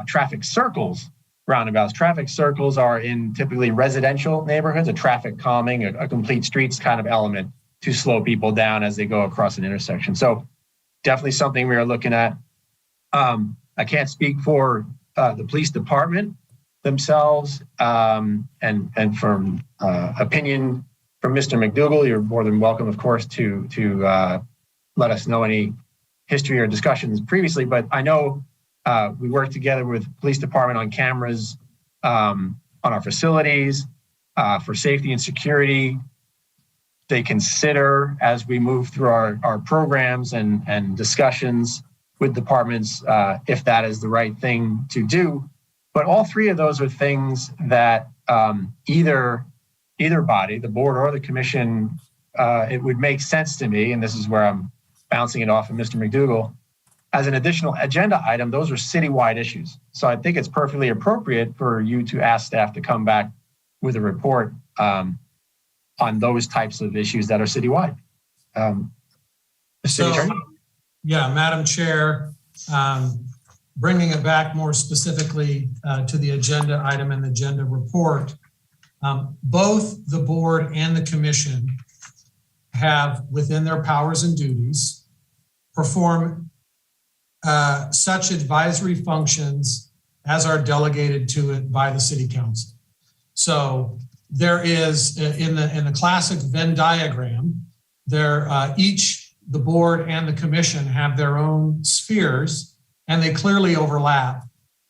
traffic circles roundabouts. Traffic circles are in typically residential neighborhoods, a traffic calming, a complete streets kind of element to slow people down as they go across an intersection. So definitely something we are looking at. I can't speak for the police department themselves, and from opinion from Mr. McDougall, you're more than welcome, of course, to let us know any history or discussions previously. But I know we work together with the police department on cameras on our facilities for safety and security. They consider, as we move through our programs and discussions with departments, if that is the right thing to do. But all three of those are things that either body, the board or the commission, it would make sense to me, and this is where I'm bouncing it off of Mr. McDougall, as an additional agenda item. Those are citywide issues. So I think it's perfectly appropriate for you to ask staff to come back with a report on those types of issues that are citywide. City Attorney? Yeah, Madam Chair, bringing it back more specifically to the agenda item and the agenda report, both the board and the commission have, within their powers and duties, perform such advisory functions as are delegated to it by the City Council. So there is, in the classic Venn diagram, the board and the commission have their own spheres, and they clearly overlap.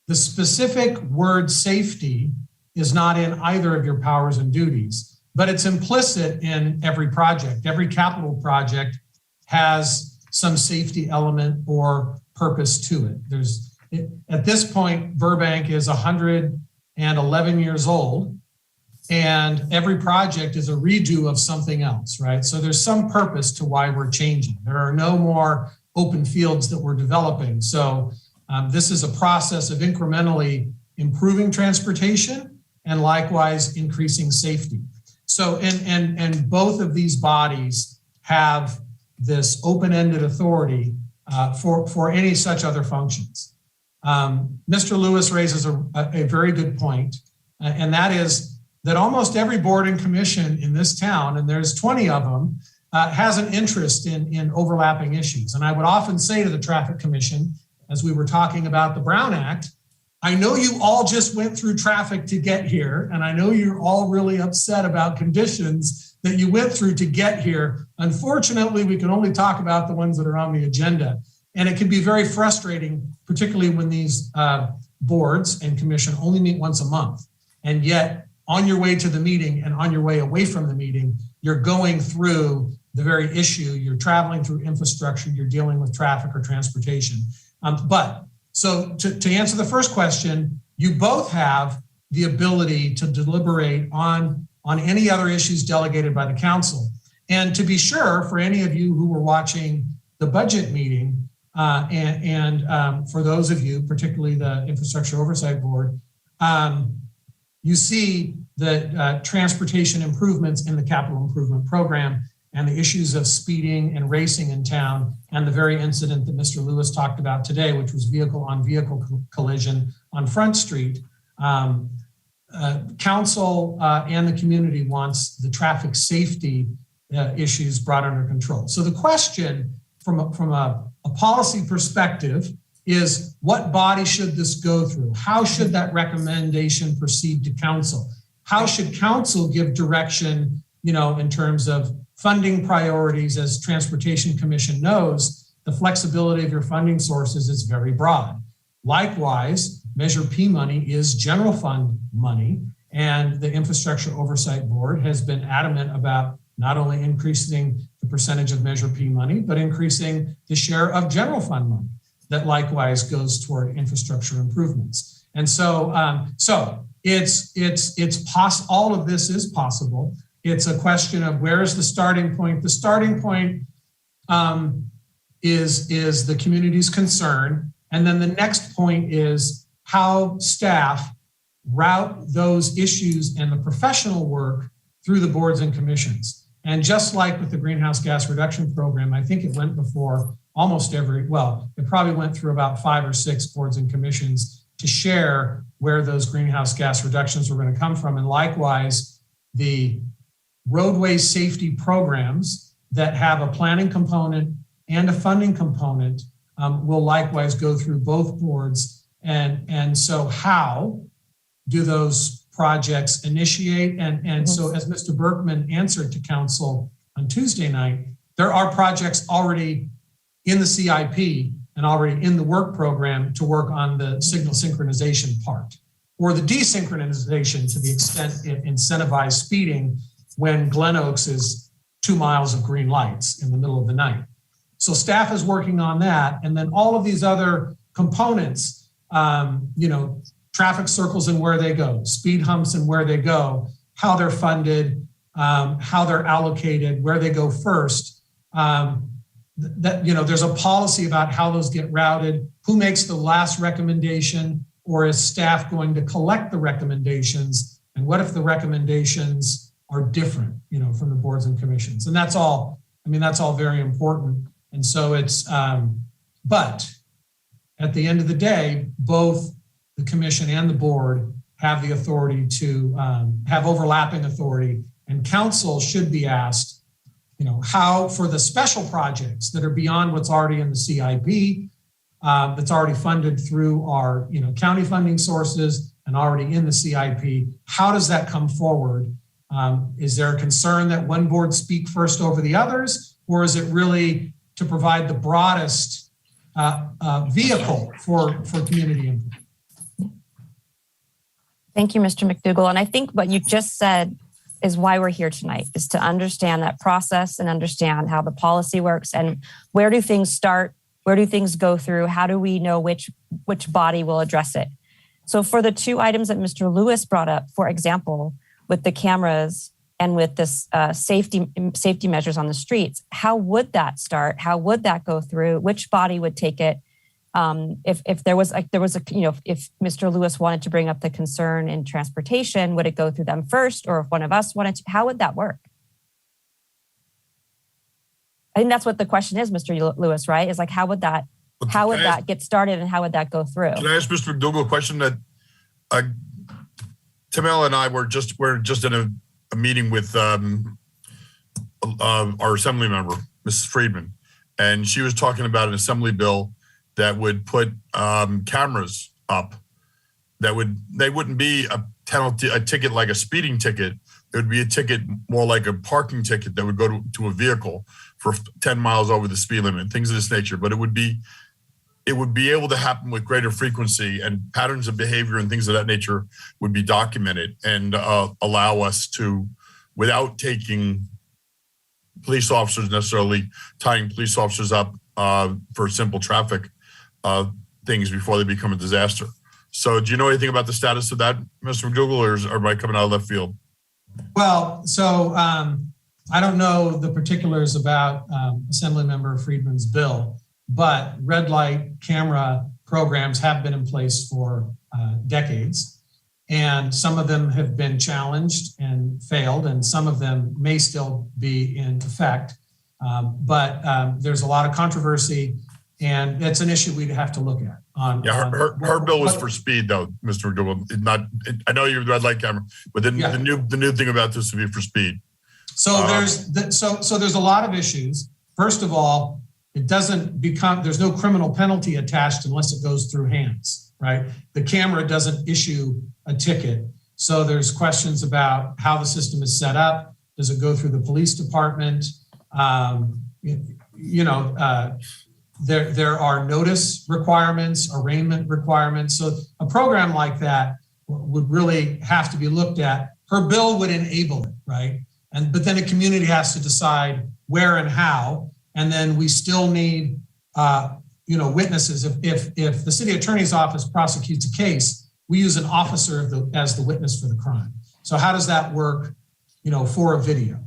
The specific word safety is not in either of your powers and duties, but it's implicit in every project. Every capital project has some safety element or purpose to it. At this point, Burbank is 111 years old, and every project is a redo of something else, right? So there's some purpose to why we're changing. There are no more open fields that we're developing. So this is a process of incrementally improving transportation and likewise increasing safety. So, and both of these bodies have this open-ended authority for any such other functions. Mr. Lewis raises a very good point, and that is that almost every board and commission in this town, and there's 20 of them, has an interest in overlapping issues. And I would often say to the Traffic Commission, as we were talking about the Brown Act, I know you all just went through traffic to get here, and I know you're all really upset about conditions that you went through to get here. Unfortunately, we can only talk about the ones that are on the agenda. And it can be very frustrating, particularly when these boards and commission only meet once a month. And yet, on your way to the meeting and on your way away from the meeting, you're going through the very issue, you're traveling through infrastructure, you're dealing with traffic or transportation. So to answer the first question, you both have the ability to deliberate on any other issues delegated by the council. And to be sure, for any of you who were watching the budget meeting, and for those of you, particularly the Infrastructure Oversight Board, you see the transportation improvements in the capital improvement program and the issues of speeding and racing in town, and the very incident that Mr. Lewis talked about today, which was vehicle-on-vehicle collision on Front Street. Council and the community wants the traffic safety issues brought under control. So the question from a policy perspective is, what body should this go through? How should that recommendation proceed to council? How should council give direction, in terms of funding priorities? As Transportation Commission knows, the flexibility of your funding sources is very broad. Likewise, Measure P money is general fund money, and the Infrastructure Oversight Board has been adamant about not only increasing the percentage of Measure P money, but increasing the share of general fund money that likewise goes toward infrastructure improvements. And so, all of this is possible. It's a question of where is the starting point. The starting point is the community's concern. And then the next point is how staff route those issues and the professional work through the boards and commissions. And just like with the greenhouse gas reduction program, I think it went before almost it probably went through about 5 or 6 boards and commissions to share where those greenhouse gas reductions were going to come from. And likewise, the roadway safety programs that have a planning component and a funding component will likewise go through both boards. And so how do those projects initiate? And so as Mr. Berkman answered to council on Tuesday night, there are projects already in the CIP and already in the work program to work on the signal synchronization part, or the desynchronization to the extent it incentivized speeding when Glen Oaks is 2 miles of green lights in the middle of the night. So staff is working on that. And then all of these other components, traffic circles and where they go, speed humps and where they go, how they're funded, how they're allocated, where they go first. There's a policy about how those get routed, who makes the last recommendation, or is staff going to collect the recommendations? And what if the recommendations are different, from the boards and commissions? And that's all very important. And so but at the end of the day, both the commission and the board have the authority to have overlapping authority, and council should be asked, how for the special projects that are beyond what's already in the CIP, that's already funded through our, county funding sources and already in the CIP, how does that come forward? Is there a concern that one board speak first over the others, or is it really to provide the broadest vehicle for community input? Thank you, Mr. McDougall. And I think what you just said is why we're here tonight, is to understand that process and understand how the policy works and where do things start, where do things go through, how do we know which body will address it. So for the 2 items that Mr. Lewis brought up, for example, with the cameras and with this safety measures on the streets, how would that start? How would that go through? Which body would take it? If Mr. Lewis wanted to bring up the concern in transportation, would it go through them first? Or if one of us wanted to, how would that work? I think that's what the question is, Mr. Lewis, right? Is like, how would that get started and how would that go through? Can I ask Mr. McDougall a question that Tamela and I were just in a meeting with our assembly member, Mrs. Friedman, and she was talking about an assembly bill that would put cameras up. They wouldn't be a ticket like a speeding ticket. It would be a ticket more like a parking ticket that would go to a vehicle for 10 miles over the speed limit, things of this nature. But it would be able to happen with greater frequency, and patterns of behavior and things of that nature would be documented and allow us to, without taking police officers necessarily, tying police officers up for simple traffic things before they become a disaster. So do you know anything about the status of that, Mr. McDougall, or am I coming out of left field? Well, so I don't know the particulars about Assemblymember Friedman's bill, but red light camera programs have been in place for decades, and some of them have been challenged and failed, and some of them may still be in effect. But there's a lot of controversy And that's an issue we'd have to look at. Her bill was for speed, though, Mr. McDougal. I know you're the red light camera, but the new thing about this would be for speed. So there's a lot of issues. First of all, there's no criminal penalty attached unless it goes through hands, right? The camera doesn't issue a ticket. So there's questions about how the system is set up. Does it go through the police department? There are notice requirements, arraignment requirements. So a program like that would really have to be looked at. Her bill would enable it, right? But then a community has to decide where and how. And then we still need, witnesses. If the city attorney's office prosecutes a case, we use an officer as the witness for the crime. So how does that work, for a video?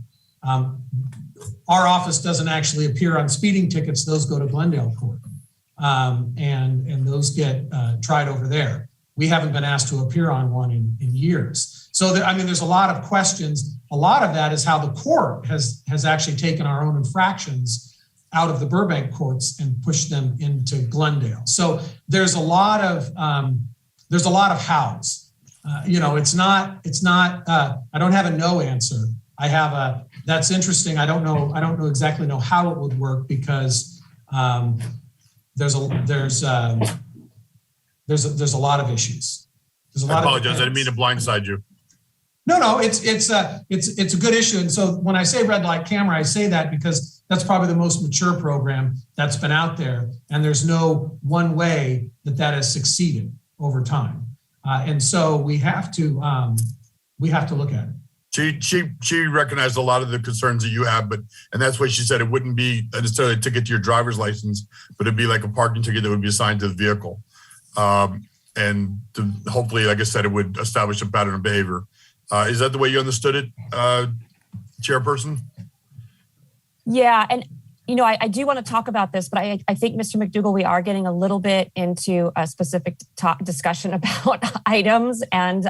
Our office doesn't actually appear on speeding tickets. Those go to Glendale Court. And those get tried over there. We haven't been asked to appear on one in years. So there's a lot of questions. A lot of that is how the court has actually taken our own infractions out of the Burbank courts and pushed them into Glendale. So there's a lot of hows. It's not. I don't have a no answer. I have that's interesting. I don't know exactly how it would work because there's a lot of issues. I apologize. I didn't mean to blindside you. No, it's a good issue. And so when I say red light camera, I say that because that's probably the most mature program that's been out there. And there's no one way that has succeeded over time. And so we have to look at it. She recognized a lot of the concerns that you have, and that's why she said it wouldn't be necessarily a ticket to your driver's license, but it'd be like a parking ticket that would be assigned to the vehicle. And hopefully, like I said, it would establish a pattern of behavior. Is that the way you understood it, Chairperson? Yeah, and I do want to talk about this, but I think, Mr. McDougal, we are getting a little bit into a specific discussion about items. And,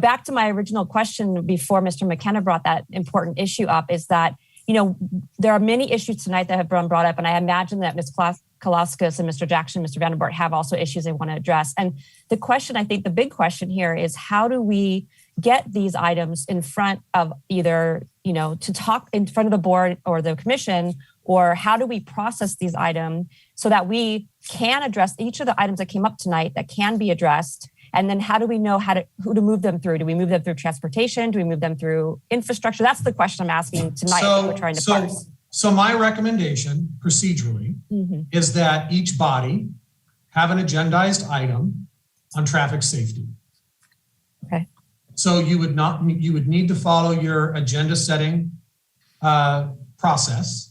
back to my original question before Mr. McKenna brought that important issue up is that, there are many issues tonight that have been brought up. And I imagine that Ms. Kalaskis and Mr. Jackson, Mr. Vandenborg have also issues they want to address. And the question, I think the big question here is how do we get these items in front of either, to talk in front of the board or the commission, or how do we process these items so that we can address each of the items that came up tonight that can be addressed? And then how do we know who to move them through? Do we move them through transportation? Do we move them through infrastructure? That's the question I'm asking tonight that we're trying to parse. So my recommendation procedurally is that each body have an agendized item on traffic safety. Okay. So you would need to follow your agenda setting process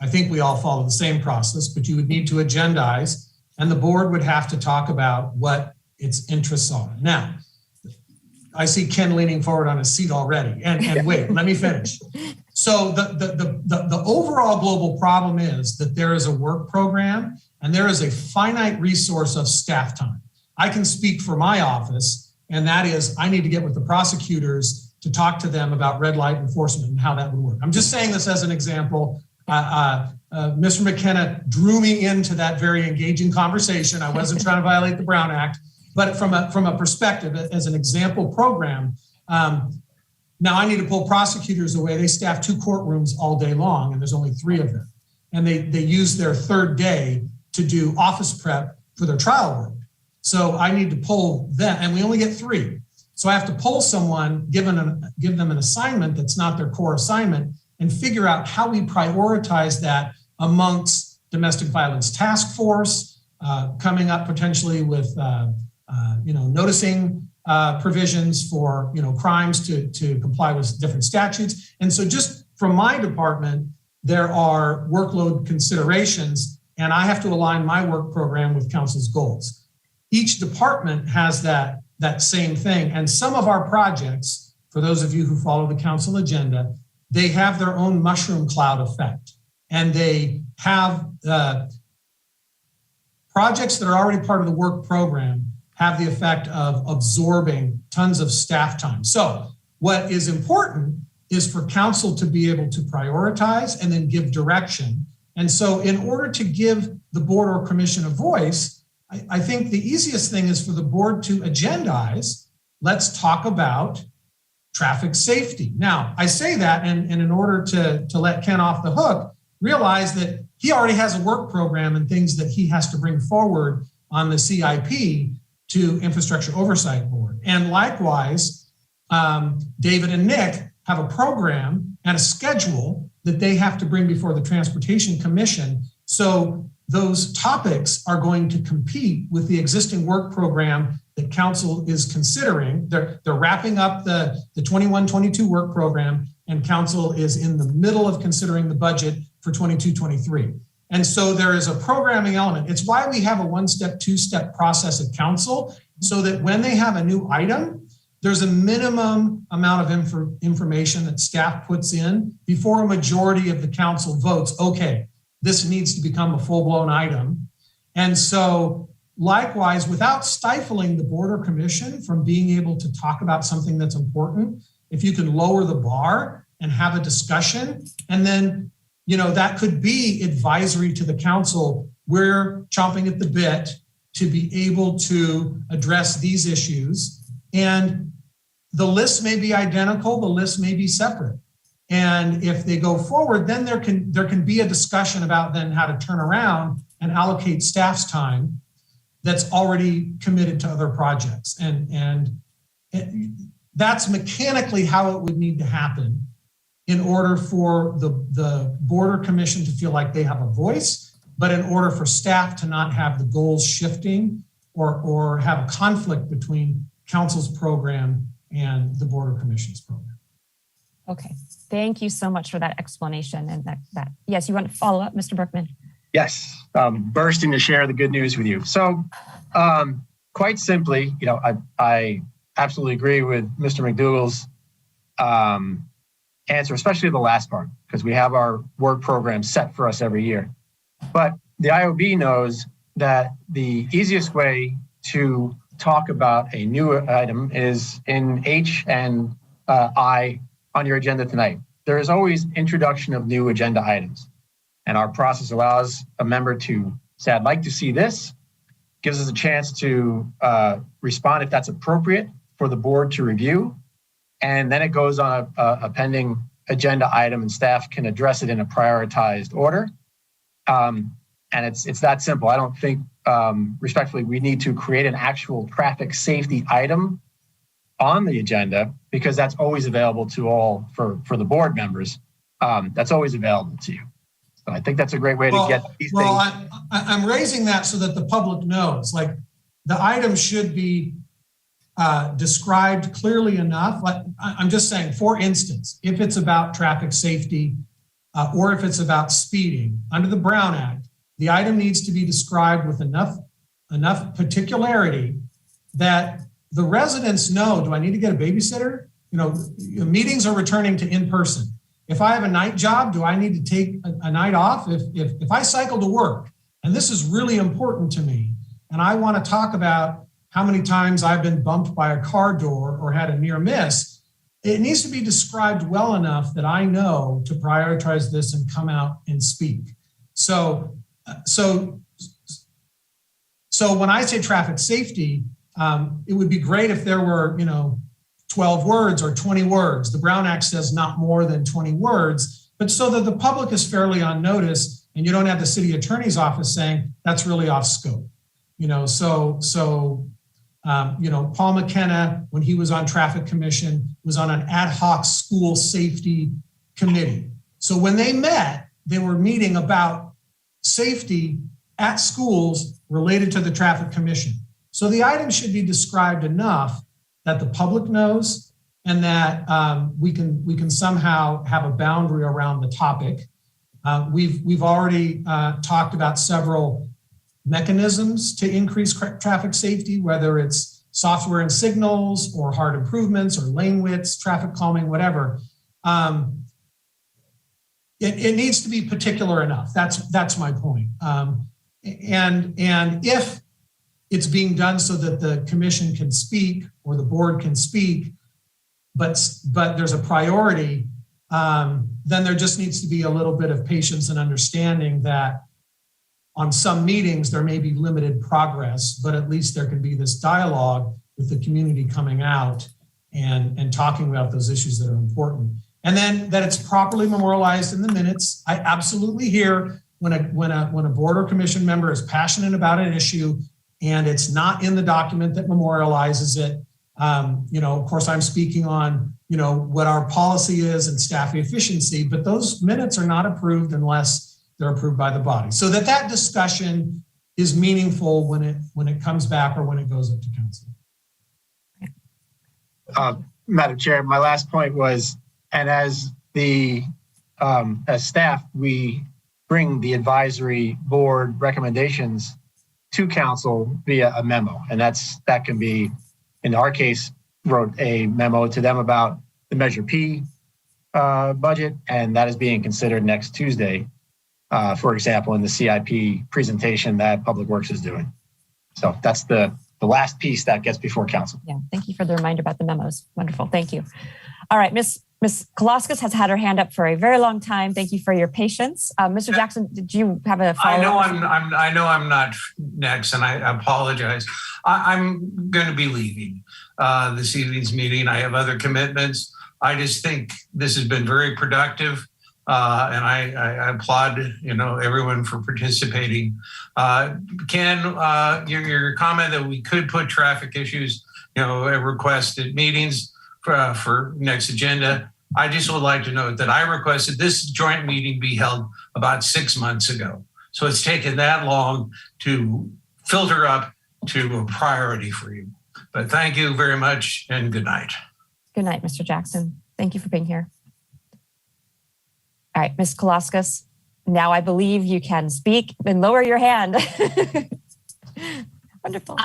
I think we all follow the same process, but you would need to agendize, and the board would have to talk about what its interests are. Now, I see Ken leaning forward on his seat already, and wait, let me finish. So the overall global problem is that there is a work program and there is a finite resource of staff time. I can speak for my office, and that is I need to get with the prosecutors to talk to them about red light enforcement and how that would work. I'm just saying this as an example. Mr. McKenna drew me into that very engaging conversation. I wasn't trying to violate the Brown Act, but from a perspective, as an example program, now I need to pull prosecutors away. They staff 2 courtrooms all day long, and there's only 3 of them. And they use their 3rd day to do office prep for their trial work. So I need to pull them, and we only get 3. So I have to pull someone, give them an assignment that's not their core assignment, and figure out how we prioritize that amongst domestic violence task force, coming up potentially with noticing provisions for crimes to comply with different statutes. And so just from my department, there are workload considerations, and I have to align my work program with council's goals. Each department has that same thing. And some of our projects, for those of you who follow the council agenda, they have their own mushroom cloud effect. And they have projects that are already part of the work program have the effect of absorbing tons of staff time. So what is important is for council to be able to prioritize and then give direction. And so in order to give the board or commission a voice, I think the easiest thing is for the board to agendize, let's talk about traffic safety. Now, I say that and in order to let Ken off the hook, realize that he already has a work program and things that he has to bring forward on the CIP to Infrastructure Oversight Board. And likewise, David and Nick have a program and a schedule that they have to bring before the Transportation Commission. So those topics are going to compete with the existing work program that council is considering. They're wrapping up the 21-22 work program, and council is in the middle of considering the budget for 22-23. And so there is a programming element. It's why we have a one-step, two-step process at council, so that when they have a new item, there's a minimum amount of information that staff puts in before a majority of the council votes, okay, this needs to become a full-blown item. And so likewise, without stifling the board or commission from being able to talk about something that's important, if you can lower the bar and have a discussion, and then, you know, that could be advisory to the council. We're chomping at the bit to be able to address these issues. And the list may be identical, the list may be separate. And if they go forward, then there can be a discussion about then how to turn around and allocate staff's time that's already committed to other projects. And that's mechanically how it would need to happen in order for the board or commission to feel like they have a voice, but in order for staff to not have the goals shifting or have a conflict between council's program and the board or commission's program. Okay, thank you so much for that explanation. And that yes, you want to follow up, Mr. Berkman? Yes, bursting to share the good news with you. So quite simply, you know, I absolutely agree with Mr. McDougall's answer, especially the last part, because we have our work program set for us every year. But the IOB knows that the easiest way to talk about a new item is in H and I on your agenda tonight. There is always introduction of new agenda items. And our process allows a member to say, I'd like to see this, gives us a chance to respond if that's appropriate for the board to review. And then it goes on a pending agenda item and staff can address it in a prioritized order. And it's that simple. I don't think, respectfully, we need to create an actual traffic safety item on the agenda, because that's always available to all for the board members. That's always available to you. So I think that's a great way to get these things. Well, I'm raising that so that the public knows, like, the item should be described clearly enough. Like, I'm just saying, for instance, if it's about traffic safety or if it's about speeding under the Brown Act, the item needs to be described with enough particularity that the residents know, do I need to get a babysitter? You know, meetings are returning to in-person. If I have a night job, do I need to take a night off? If I cycle to work, and this is really important to me, and I want to talk about how many times I've been bumped by a car door or had a near miss, it needs to be described well enough that I know to prioritize this and come out and speak. So when I say traffic safety, it would be great if there were, 12 words or 20 words. The Brown Act says not more than 20 words, but so that the public is fairly on notice and you don't have the city attorney's office saying that's really off scope. Paul McKenna, when he was on Traffic Commission, was on an ad hoc school safety committee. So when they met, they were meeting about safety at schools related to the Traffic Commission. So the item should be described enough that the public knows and that we can somehow have a boundary around the topic. We've already talked about several mechanisms to increase traffic safety, whether it's software and signals or hard improvements or lane widths, traffic calming, whatever. It needs to be particular enough. That's my point. And if it's being done so that the commission can speak or the board can speak, but there's a priority, then there just needs to be a little bit of patience and understanding that on some meetings, there may be limited progress, but at least there can be this dialogue with the community coming out and talking about those issues that are important. And then that it's properly memorialized in the minutes. I absolutely hear when a board or commission member is passionate about an issue and it's not in the document that memorializes it. Of course, I'm speaking on, what our policy is and staff efficiency, but those minutes are not approved unless they're approved by the body. So that discussion is meaningful when it comes back or when it goes up to council. Madam Chair, my last point was, and as staff, we bring the advisory board recommendations to council via a memo. And that can be, in our case, wrote a memo to them about the Measure P budget, and that is being considered next Tuesday, for example, in the CIP presentation that Public Works is doing. So that's the last piece that gets before council. Yeah, thank you for the reminder about the memos. Wonderful, thank you. All right, Ms. Kolaskis has had her hand up for a very long time. Thank you for your patience. Mr. Jackson, did you have a follow-up? I know I'm not next, and I apologize. I'm going to be leaving this evening's meeting. I have other commitments. I just think this has been very productive, and I applaud everyone for participating. Ken, your comment that we could put traffic issues, requested meetings for next agenda. I just would like to note that I requested this joint meeting be held about 6 months ago. So it's taken that long to filter up to a priority for you. But thank you very much and good night. Good night, Mr. Jackson. Thank you for being here. All right, Ms. Kolaskis, now I believe you can speak and lower your hand. Wonderful.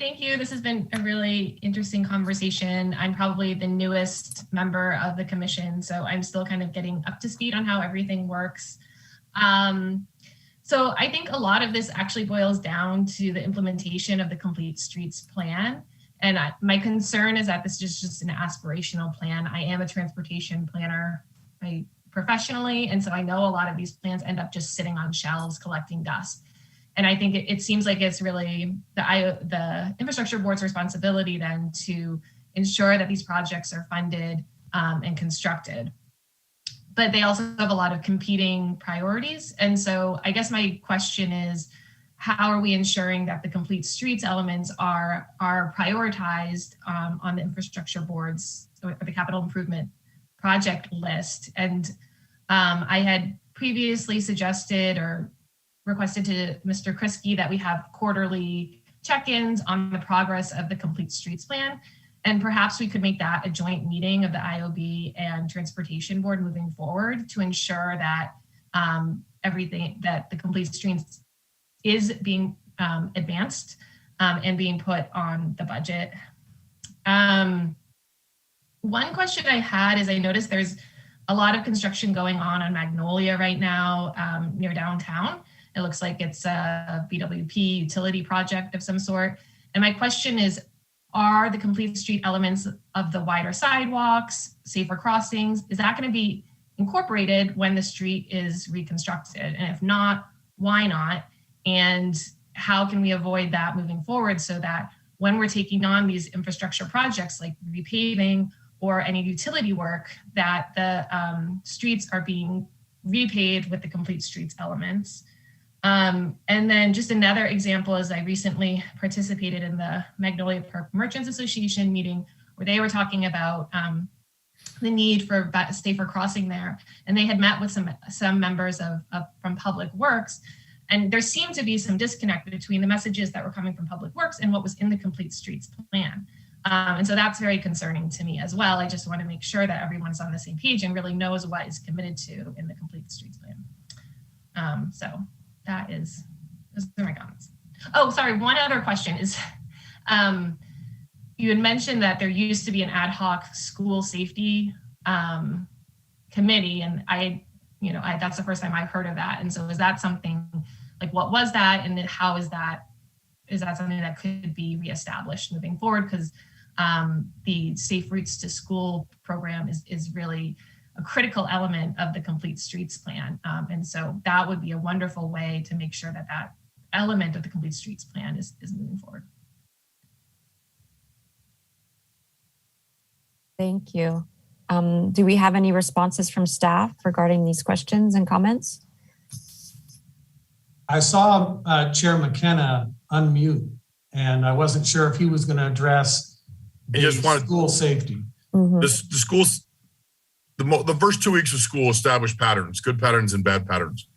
Thank you. This has been a really interesting conversation. I'm probably the newest member of the commission, so I'm still kind of getting up to speed on how everything works. So I think a lot of this actually boils down to the implementation of the Complete Streets Plan. And my concern is that this is just an aspirational plan. I am a transportation planner professionally, and so I know a lot of these plans end up just sitting on shelves collecting dust. And I think it seems like it's really the infrastructure board's responsibility then to ensure that these projects are funded and constructed. But they also have a lot of competing priorities. And so I guess my question is, how are we ensuring that the complete streets elements are prioritized on the infrastructure board's or the capital improvement project list? And I had previously suggested or requested to Mr. Kriske that we have quarterly check-ins on the progress of the Complete Streets Plan. And perhaps we could make that a joint meeting of the IOB and Transportation Board moving forward to ensure that everything that the Complete Streets is being advanced and being put on the budget. One question I had is I noticed there's a lot of construction going on Magnolia right now near downtown. It looks like it's a BWP utility project of some sort. And my question is, are the complete street elements of the wider sidewalks, safer crossings, is that going to be incorporated when the street is reconstructed? And if not, why not? And how can we avoid that moving forward so that when we're taking on these infrastructure projects like repaving or any utility work, that the streets are being repaved with the complete streets elements? And then just another example is I recently participated in the Magnolia Park Merchants Association meeting where they were talking about the need for safer crossing there. And they had met with some members from Public Works. And there seemed to be some disconnect between the messages that were coming from Public Works and what was in the Complete Streets Plan. And so that's very concerning to me as well. I just want to make sure that everyone's on the same page and really knows what is committed to in the Complete Streets Plan. So those are my comments. Oh, sorry, one other question is, you had mentioned that there used to be an ad hoc school safety committee, and that's the first time I've heard of that. And so is that something, like what was that, and how is that something that could be reestablished moving forward? Because the Safe Routes to School program is really a critical element of the Complete Streets Plan. And so that would be a wonderful way to make sure that that element of the Complete Streets Plan is moving forward. Thank you. Do we have any responses from staff regarding these questions and comments? I saw Chair McKenna unmute, and I wasn't sure if he was going to address school safety. The schools, the first 2 weeks of school established patterns, good patterns and bad patterns.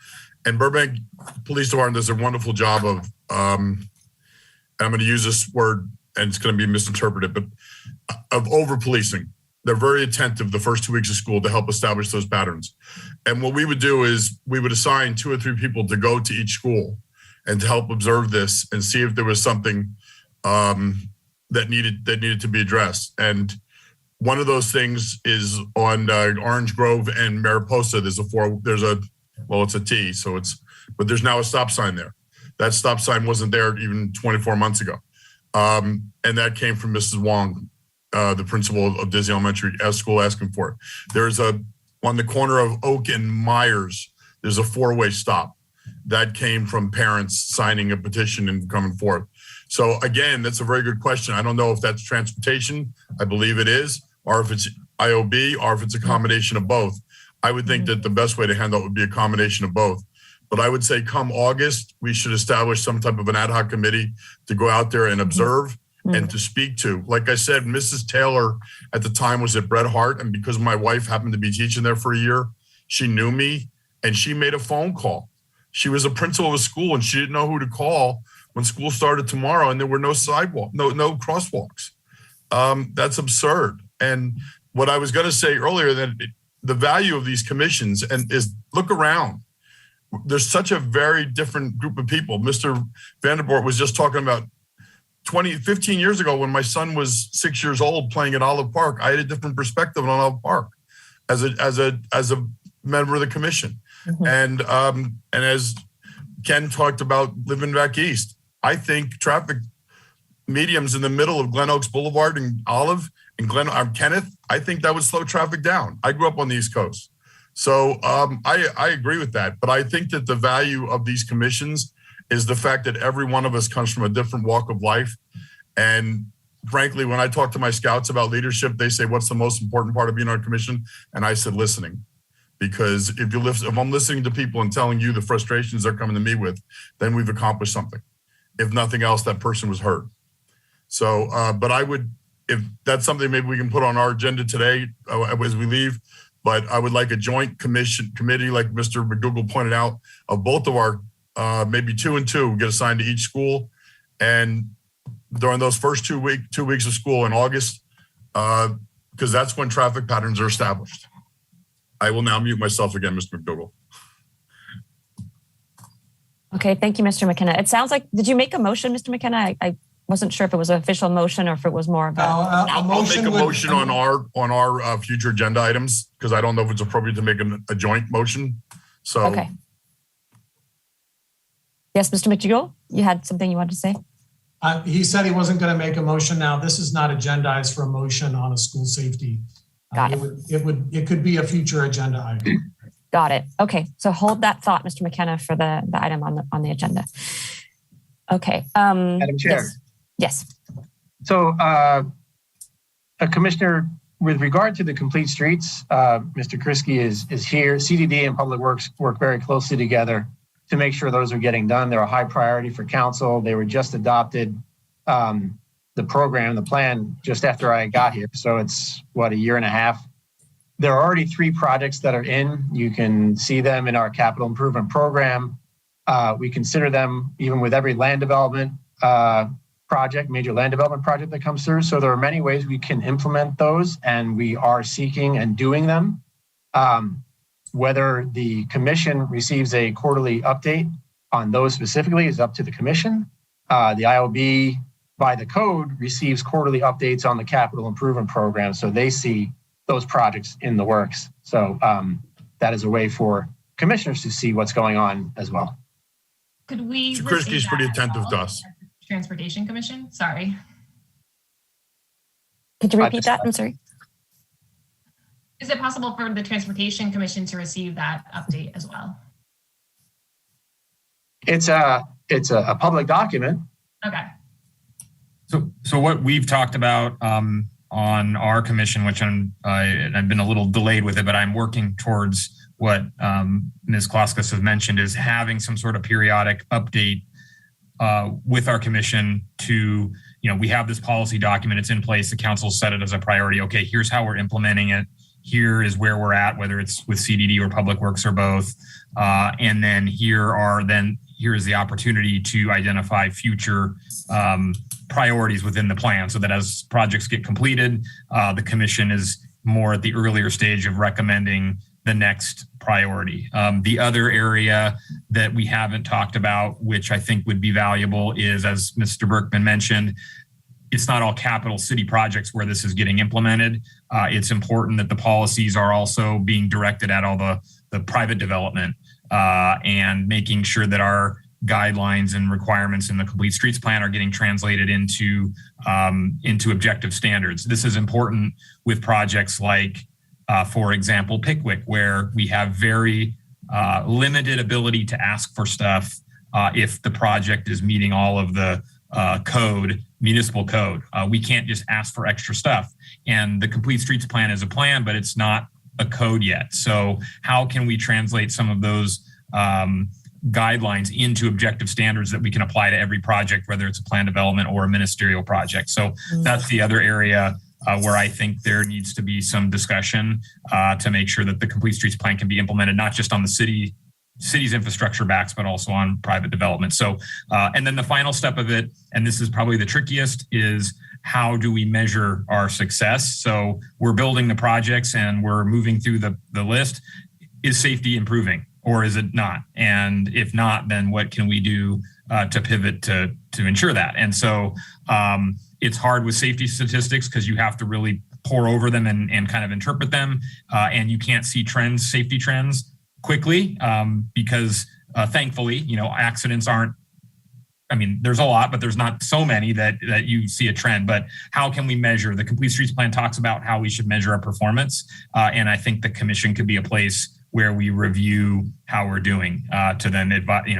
And Burbank Police Department does a wonderful job of, and I'm going to use this word and it's going to be misinterpreted, but of over-policing. They're very attentive the first 2 weeks of school to help establish those patterns. And what we would do is we would assign 2 or 3 people to go to each school and to help observe this and see if there was something that needed to be addressed. And one of those things is on Orange Grove and Mariposa. It's a T, but there's now a stop sign there. That stop sign wasn't there even 24 months ago. And that came from Mrs. Wong, the principal of Disney Elementary School, asking for it. There's on the corner of Oak and Myers, there's a 4-way stop. That came from parents signing a petition and coming forth. So again, that's a very good question. I don't know if that's transportation. I believe it is, or if it's IOB, or if it's a combination of both. I would think that the best way to handle it would be a combination of both. But I would say come August, we should establish some type of an ad hoc committee to go out there and observe and to speak to. Like I said, Mrs. Taylor at the time was at Bret Hart, and because my wife happened to be teaching there for a year, she knew me and she made a phone call. She was a principal of a school and she didn't know who to call when school started tomorrow and there were no no crosswalks. That's absurd. And what I was going to say earlier, that the value of these commissions is look around. There's such a very different group of people. Mr. Vanderboort was just talking about 15 years ago when my son was 6 years old playing at Olive Park. I had a different perspective on Olive Park as a member of the commission. And as Ken talked about living back east, I think traffic mediums in the middle of Glen Oaks Boulevard and Olive and Kenneth, I think that would slow traffic down. I grew up on the East Coast. So I agree with that. But I think that the value of these commissions is the fact that every one of us comes from a different walk of life. And frankly, when I talk to my scouts about leadership, they say, what's the most important part of being on a commission? And I said, listening. Because if I'm listening to people and telling you the frustrations they're coming to me with, then we've accomplished something. If nothing else, that person was heard. So, but I would, if that's something maybe we can put on our agenda today as we leave, but I would like a joint committee, like Mr. McDougall pointed out, of both of our, maybe 2 and 2 get assigned to each school. And during those first 2 weeks of school in August, because that's when traffic patterns are established. I will now mute myself again, Mr. McDougall. Okay, thank you, Mr. McKenna. It sounds like, did you make a motion, Mr. McKenna? I wasn't sure if it was an official motion or if it was more of a. I'll make a motion on our future agenda items because I don't know if it's appropriate to make a joint motion. So. Okay. Yes, Mr. McDougall, you had something you wanted to say? He said he wasn't going to make a motion. Now, this is not agendized for a motion on a school safety. Got it. It could be a future agenda item. Got it. Okay, so hold that thought, Mr. McKenna, for the item on the agenda. Okay. Madam Chair. Yes. So, a commissioner, with regard to the complete streets, Mr. Krisky is here. CDD and Public Works work very closely together to make sure those are getting done. They're a high priority for council. They were just adopted. The program, the plan, just after I got here. So it's a year and a half. There are already 3 projects that are in. You can see them in our capital improvement program. We consider them even with every land development project, major land development project that comes through. So there are many ways we can implement those, and we are seeking and doing them. Whether the commission receives a quarterly update on those specifically is up to the commission. The IOB, by the code, receives quarterly updates on the capital improvement program. So they see those projects in the works. So that is a way for commissioners to see what's going on as well. Could we? Mr. Krisky's pretty attentive to us. Transportation Commission, sorry. Could you repeat that? I'm sorry. Is it possible for the Transportation Commission to receive that update as well? It's a public document. Okay. So what we've talked about on our commission, which I've been a little delayed with it, but I'm working towards what Ms. Klauskas has mentioned, is having some sort of periodic update with our commission to, we have this policy document, it's in place, the council set it as a priority. Okay, here's how we're implementing it. Here is where we're at, whether it's with CDD or Public Works or both. And then here is the opportunity to identify future priorities within the plan, so that as projects get completed, the commission is more at the earlier stage of recommending the next priority. The other area that we haven't talked about, which I think would be valuable, is, as Mr. Berkman mentioned, it's not all capital city projects where this is getting implemented. It's important that the policies are also being directed at all the private development and making sure that our guidelines and requirements in the Complete Streets Plan are getting translated into objective standards. This is important with projects like, for example, Pickwick, where we have very limited ability to ask for stuff if the project is meeting all of the municipal code. We can't just ask for extra stuff. And the Complete Streets Plan is a plan, but it's not a code yet. So how can we translate some of those guidelines into objective standards that we can apply to every project, whether it's a plan development or a ministerial project? So that's the other area where I think there needs to be some discussion to make sure that the Complete Streets Plan can be implemented, not just on the city's infrastructure backs, but also on private development. So, and then the final step of it, and this is probably the trickiest, is how do we measure our success? So we're building the projects and we're moving through the list. Is safety improving or is it not? And if not, then what can we do to pivot to ensure that? And so it's hard with safety statistics because you have to really pore over them and kind of interpret them. And you can't see safety trends quickly because thankfully, accidents aren't, there's a lot, but there's not so many that you see a trend. But how can we measure? The Complete Streets Plan talks about how we should measure our performance. And I think the commission could be a place where we review how we're doing to then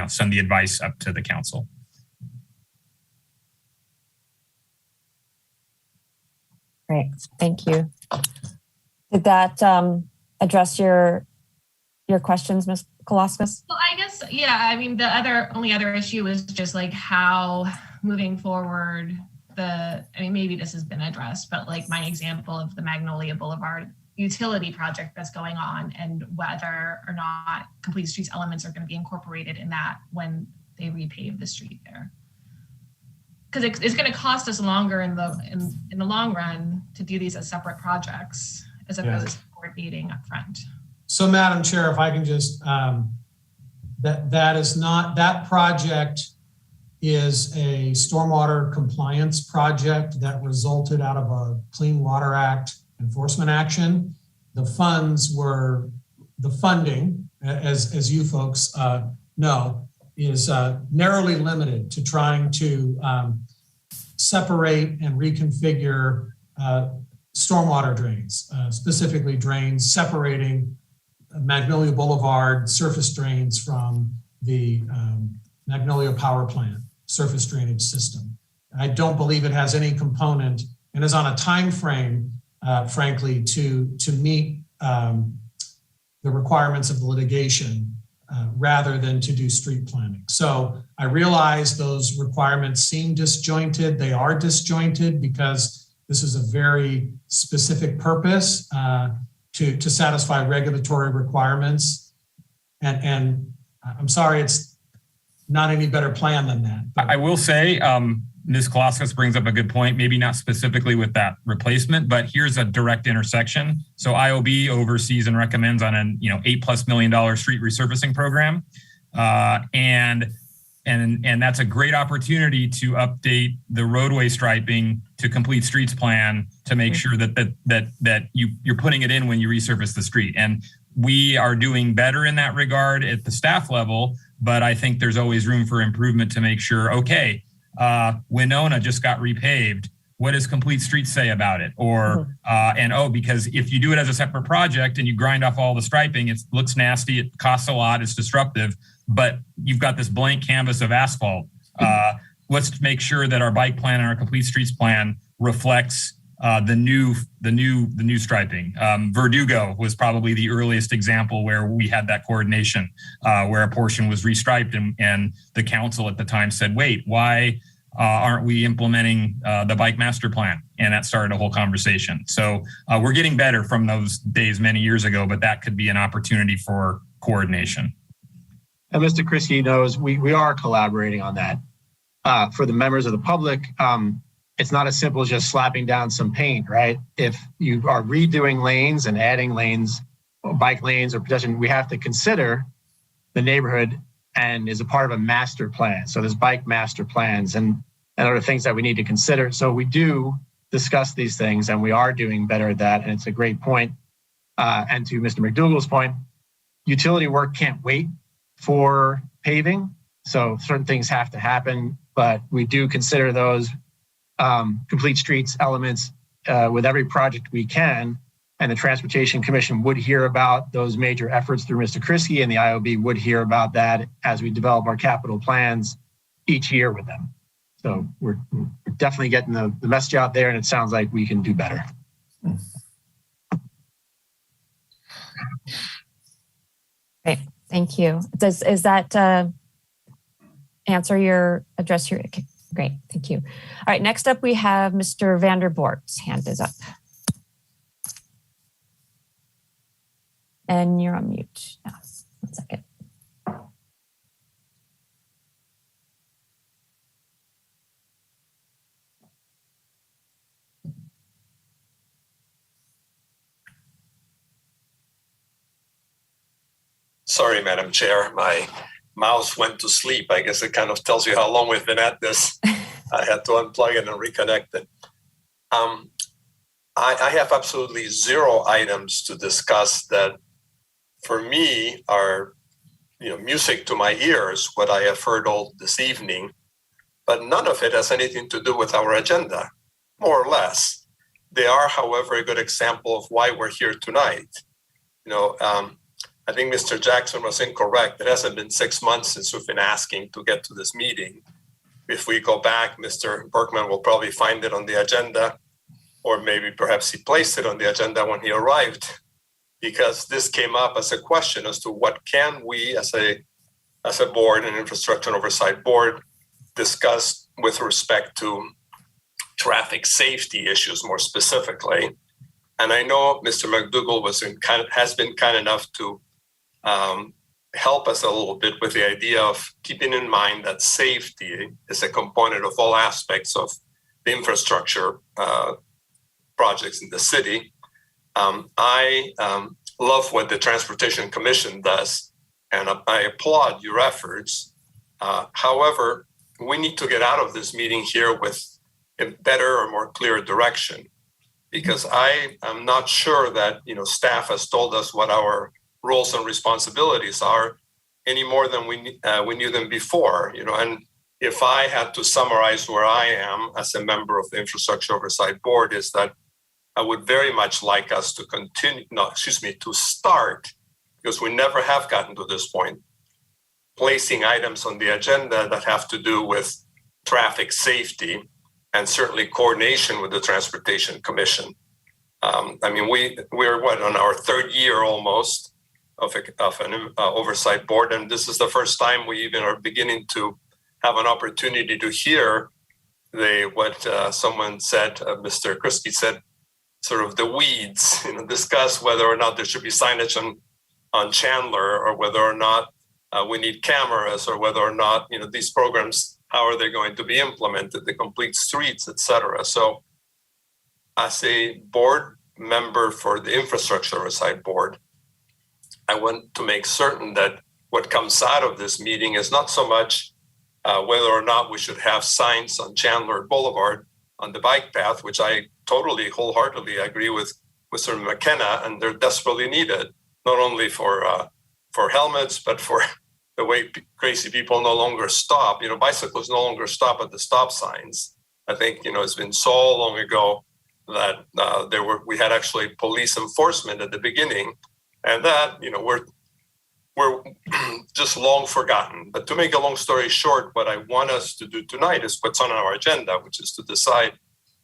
send the advice up to the council. Great, thank you. Did that address your questions, Ms. Kolaskis? Well, I guess, yeah, the only other issue is just like how moving forward maybe this has been addressed, but like my example of the Magnolia Boulevard utility project that's going on and whether or not Complete Streets elements are going to be incorporated in that when they repave the street there. Because it's going to cost us longer in the long run to do these as separate projects as opposed to coordinating up front. So, Madam Chair, if I can just, that project is a stormwater compliance project that resulted out of a Clean Water Act enforcement action. The funding, as you folks know, is narrowly limited to trying to separate and reconfigure stormwater drains, specifically drains separating Magnolia Boulevard surface drains from the Magnolia Power Plant surface drainage system. I don't believe it has any component and is on a time frame, frankly, to meet the requirements of the litigation rather than to do street planning. So I realize those requirements seem disjointed. They are disjointed because this is a very specific purpose to satisfy regulatory requirements. And I'm sorry, it's not any better plan than that. I will say, Ms. Kolaskis brings up a good point, maybe not specifically with that replacement, but here's a direct intersection. So IOB oversees and recommends on an $8+ million street resurfacing program. And that's a great opportunity to update the roadway striping to Complete Streets Plan to make sure that you're putting it in when you resurface the street. And we are doing better in that regard at the staff level, but I think there's always room for improvement to make sure, okay, Winona just got repaved. what does Complete Streets say about it? Or, because if you do it as a separate project and you grind off all the striping, it looks nasty, it costs a lot, it's disruptive, but you've got this blank canvas of asphalt. Let's make sure that our bike plan and our Complete Streets plan reflects the new striping. Verdugo was probably the earliest example where we had that coordination, where a portion was restriped and the council at the time said, wait, why aren't we implementing the bike master plan? And that started a whole conversation. So we're getting better from those days many years ago, but that could be an opportunity for coordination. And Mr. Kriske knows we are collaborating on that. For the members of the public, it's not as simple as just slapping down some paint, right? If you are redoing lanes and adding lanes, bike lanes or pedestrian, we have to consider the neighborhood and is a part of a master plan. So there's bike master plans and other things that we need to consider. So we do discuss these things and we are doing better at that. And it's a great point. And to Mr. McDougall's point, utility work can't wait for paving. So certain things have to happen, but we do consider those complete streets elements with every project we can. And the Transportation Commission would hear about those major efforts through Mr. Kriske, and the IOB would hear about that as we develop our capital plans each year with them. So we're definitely getting the message out there, and it sounds like we can do better. Great, thank you. Is that address your, okay, great, thank you. All right, next up we have Mr. Vanderbort's hand is up. And you're on mute now. 1 second. Sorry, Madam Chair, my mouse went to sleep. I guess it kind of tells you how long we've been at this. I had to unplug it and reconnect it. I have absolutely zero items to discuss that for me are music to my ears, what I have heard all this evening, but none of it has anything to do with our agenda, more or less. They are, however, a good example of why we're here tonight. I think Mr. Jackson was incorrect. It hasn't been 6 months since we've been asking to get to this meeting. If we go back, Mr. Berkman will probably find it on the agenda, or maybe perhaps he placed it on the agenda when he arrived, because this came up as a question as to what can we as a board, an infrastructure and oversight board, discuss with respect to traffic safety issues more specifically. And I know Mr. McDougall has been kind enough to help us a little bit with the idea of keeping in mind that safety is a component of all aspects of the infrastructure projects in the city. I love what the Transportation Commission does, and I applaud your efforts. However, we need to get out of this meeting here with a better or more clear direction, because I am not sure that staff has told us what our roles and responsibilities are any more than we knew them before. And if I had to summarize where I am as a member of the Infrastructure Oversight Board, is that I would very much like us to to start, because we never have gotten to this point, placing items on the agenda that have to do with traffic safety and certainly coordination with the Transportation Commission. We're on our third year almost of an oversight board, and this is the first time we even are beginning to have an opportunity to hear what someone said, Mr. Kriske said, sort of the weeds, discuss whether or not there should be signage on Chandler, or whether or not we need cameras, or whether or not, these programs, how are they going to be implemented, the complete streets, et cetera. So as a board member for the Infrastructure Oversight Board, I want to make certain that what comes out of this meeting is not so much whether or not we should have signs on Chandler Boulevard on the bike path, which I totally wholeheartedly agree with Mr. McKenna, and they're desperately needed, not only for helmets, but for the way crazy people no longer stop. Bicycles no longer stop at the stop signs. I think, it's been so long ago that we had actually police enforcement at the beginning, and that, we're just long forgotten. But to make a long story short, what I want us to do tonight is what's on our agenda, which is to decide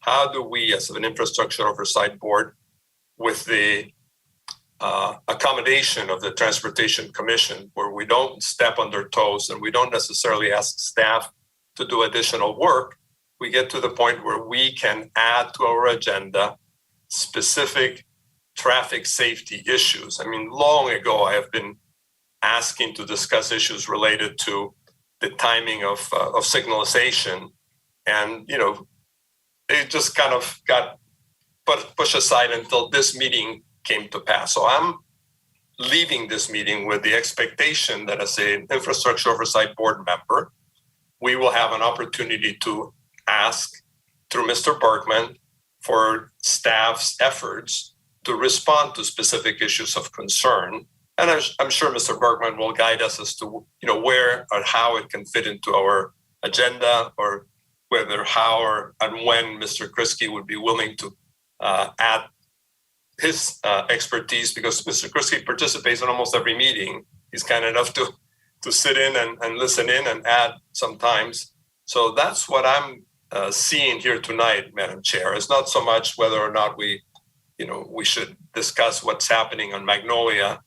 how do we, as an infrastructure oversight board, with the accommodation of the Transportation Commission, where we don't step on their toes and we don't necessarily ask staff to do additional work, we get to the point where we can add to our agenda specific traffic safety issues. I mean, long ago, I have been asking to discuss issues related to the timing of signalization, and it just kind of got pushed aside until this meeting came to pass. So I'm leaving this meeting with the expectation that as an infrastructure oversight board member, we will have an opportunity to ask through Mr. Bergman for staff's efforts to respond to specific issues of concern. And I'm sure Mr. Bergman will guide us as to where or how it can fit into our agenda, or whether, how, or and when Mr. Kriski would be willing to add his expertise, because Mr. Kriski participates in almost every meeting. He's kind enough to sit in and listen in and add sometimes. So that's what I'm seeing here tonight, Madam Chair. It's not so much whether or not we should discuss what's happening on Magnolia.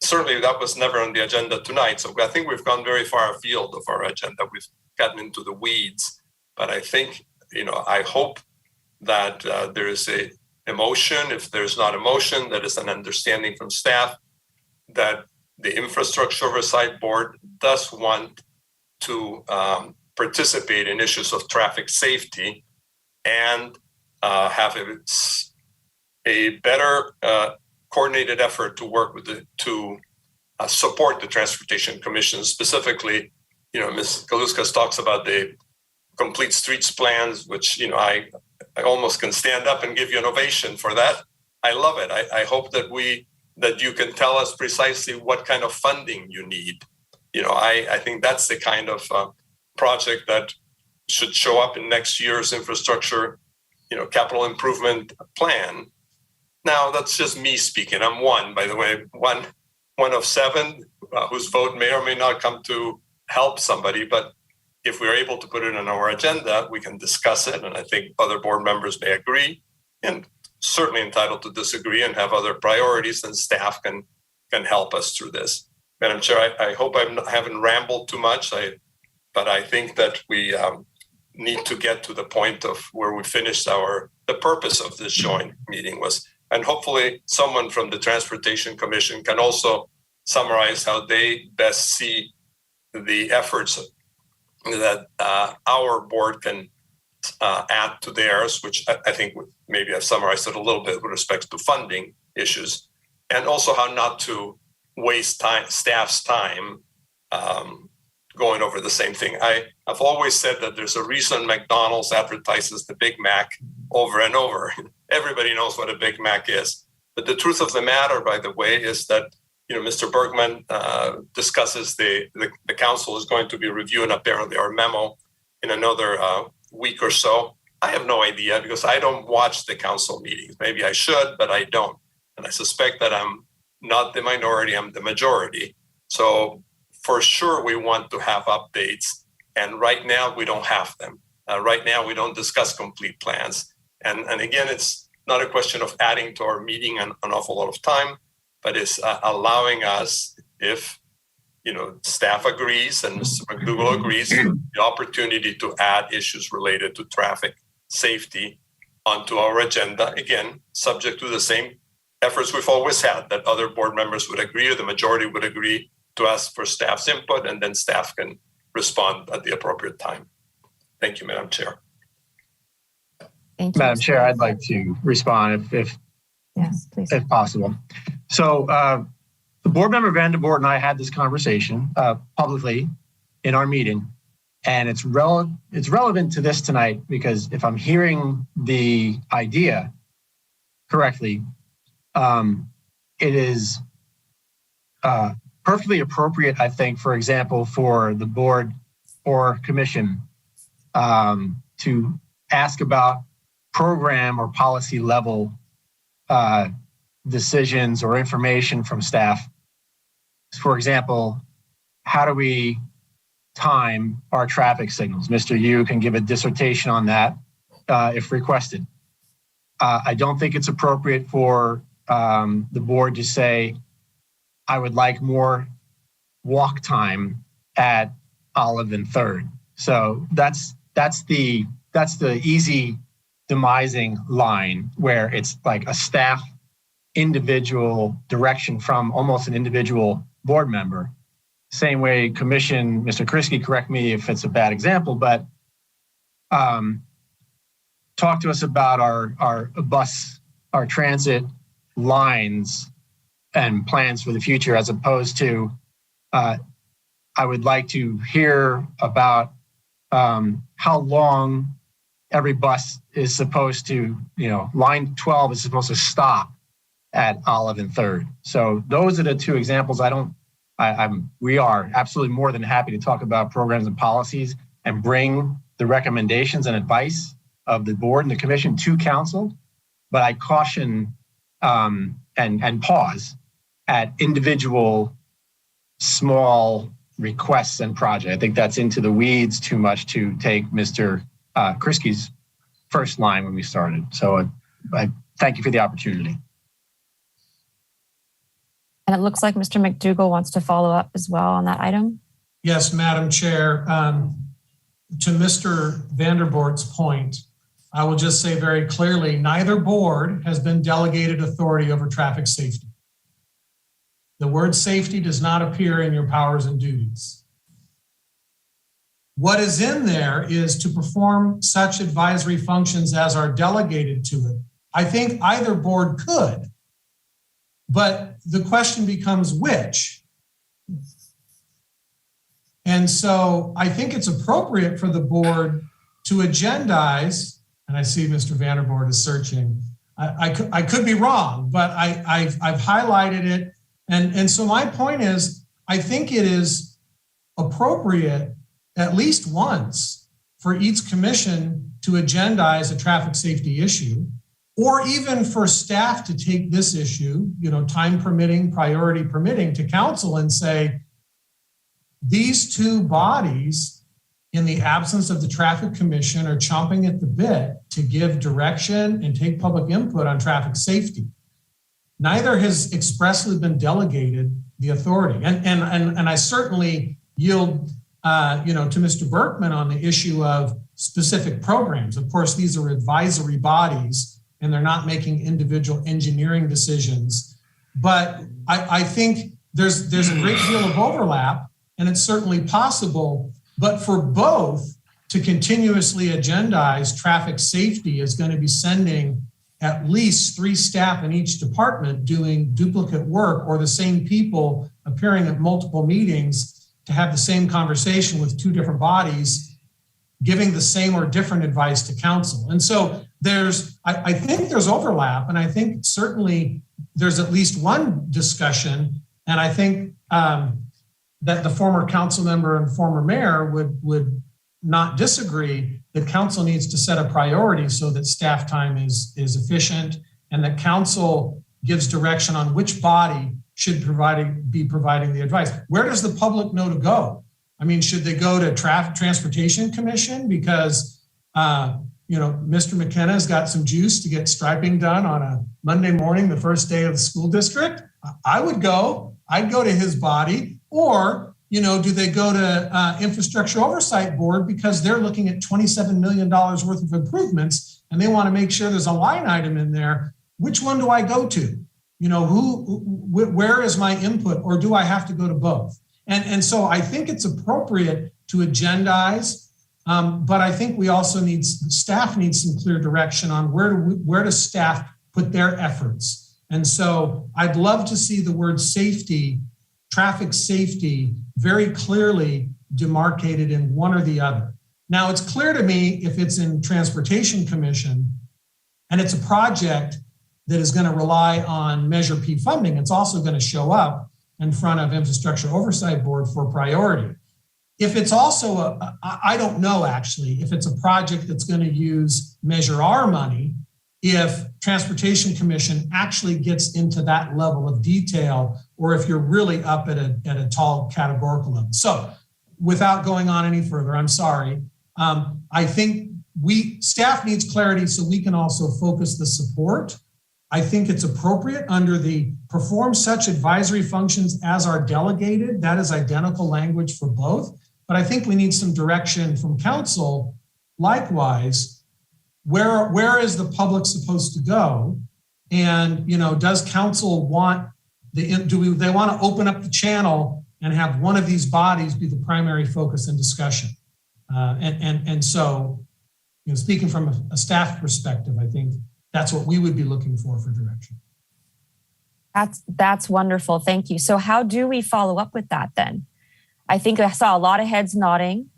Certainly that was never on the agenda tonight. So I think we've gone very far afield of our agenda. We've gotten into the weeds, but I think, I hope that there is a emotion. If there's not emotion, that is an understanding from staff that the Infrastructure Oversight Board does want to participate in issues of traffic safety and have a better coordinated effort to work with to support the Transportation Commission. Specifically, Ms. Galuskas talks about the complete streets plans, which, I almost can stand up and give you an ovation for that. I love it. I hope that you can tell us precisely what kind of funding you need. I think that's the kind of project that should show up in next year's infrastructure, capital improvement plan. Now, that's just me speaking. I'm one, by the way, one of seven whose vote may or may not come to help somebody. But if we're able to put it on our agenda, we can discuss it. And I think other board members may agree, and certainly entitled to disagree and have other priorities, and staff can help us through this. Madam Chair, I hope I haven't rambled too much, but I think that we need to get to the point of where we finished the purpose of this joint meeting was, and hopefully someone from the Transportation Commission can also summarize how they best see the efforts that our board can add to theirs, which I think maybe I've summarized it a little bit with respect to funding issues, and also how not to waste staff's time going over the same thing. I've always said that there's a reason McDonald's advertises the Big Mac over and over. Everybody knows what a Big Mac is. But the truth of the matter, by the way, is that Mr. Bergman discusses the council is going to be reviewing apparently our memo in another week or so. I have no idea because I don't watch the council meetings. Maybe I should, but I don't. And I suspect that I'm not the minority, I'm the majority. So for sure, we want to have updates. And right now, we don't have them. Right now, we don't discuss complete plans. And again, it's not a question of adding to our meeting an awful lot of time, but it's allowing us, if staff agrees and Mr. McDougall agrees, the opportunity to add issues related to traffic safety onto our agenda. Again, subject to the same efforts we've always had, that other board members would agree or the majority would agree to ask for staff's input, and then staff can respond at the appropriate time. Thank you, Madam Chair. Thank you. Madam Chair, I'd like to respond if yes, please, if possible. So the board member Vandervoort and I had this conversation publicly in our meeting, and it's relevant to this tonight because if I'm hearing the idea correctly, it is perfectly appropriate, I think, for example, for the board or commission to ask about program or policy level decisions or information from staff. For example, how do we time our traffic signals? Mr. Yu can give a dissertation on that if requested. I don't think it's appropriate for the board to say, I would like more walk time at Olive and Third. So that's the easy demising line where it's like a staff individual direction from almost an individual board member. Same way commission, Mr. Krisky, correct me if it's a bad example, but talk to us about our bus, our transit lines and plans for the future, as opposed to, I would like to hear about how long every bus is supposed to, line 12 is supposed to stop at Olive and Third. So those are the two examples. We are absolutely more than happy to talk about programs and policies and bring the recommendations and advice of the board and the commission to council. But I caution and pause at individual small requests and projects. I think that's into the weeds too much to take Mr. Krisky's first line when we started. So I thank you for the opportunity. And it looks like Mr. McDougall wants to follow up as well on that item. Yes, Madam Chair. To Mr. Vanderbort's point, I will just say very clearly, neither board has been delegated authority over traffic safety. The word safety does not appear in your powers and duties. What is in there is to perform such advisory functions as are delegated to it. I think either board could, but the question becomes which. And so I think it's appropriate for the board to agendize, and I see Mr. Vanderbort is searching. I could be wrong, but I've highlighted it. And so my point is, I think it is appropriate at least once for each commission to agendize a traffic safety issue, or even for staff to take this issue, time permitting, priority permitting, to council and say, these two bodies, in the absence of the traffic commission, are chomping at the bit to give direction and take public input on traffic safety. Neither has expressly been delegated the authority. And I certainly yield to Mr. Berkman on the issue of specific programs. Of course, these are advisory bodies and they're not making individual engineering decisions. But I think there's a great deal of overlap, and it's certainly possible. But for both to continuously agendize traffic safety is going to be sending at least 3 staff in each department doing duplicate work, or the same people appearing at multiple meetings to have the same conversation with 2 different bodies, giving the same or different advice to council. And so I think there's overlap, and I think certainly there's at least one discussion. And I think that the former council member and former mayor would not disagree that council needs to set a priority so that staff time is efficient, and that council gives direction on which body should be providing the advice. Where does the public know to go? I mean, should they go to Transportation Commission because Mr. McKenna's got some juice to get striping done on a Monday morning, the first day of the school district? I'd go to his body. Or, do they go to Infrastructure Oversight Board because they're looking at $27 million worth of improvements and they want to make sure there's a line item in there? Which one do I go to? Where is my input, or do I have to go to both? And so I think it's appropriate to agendize, but I think we also staff needs some clear direction on where does staff put their efforts. And so I'd love to see the word safety, traffic safety, very clearly demarcated in one or the other. Now, it's clear to me if it's in Transportation Commission and it's a project that is going to rely on Measure P funding, it's also going to show up in front of Infrastructure Oversight Board for priority. if it's also I don't know actually, if it's a project that's going to use Measure R money, if Transportation Commission actually gets into that level of detail, or if you're really up at a tall categorical level. So without going on any further, I'm sorry. I think staff needs clarity so we can also focus the support. I think it's appropriate under the perform such advisory functions as are delegated. That is identical language for both. But I think we need some direction from council. Likewise, where is the public supposed to go? And, does council want they want to open up the channel and have one of these bodies be the primary focus and discussion? And so, speaking from a staff perspective, I think that's what we would be looking for direction. That's wonderful. Thank you. So how do we follow up with that then? I think I saw a lot of heads nodding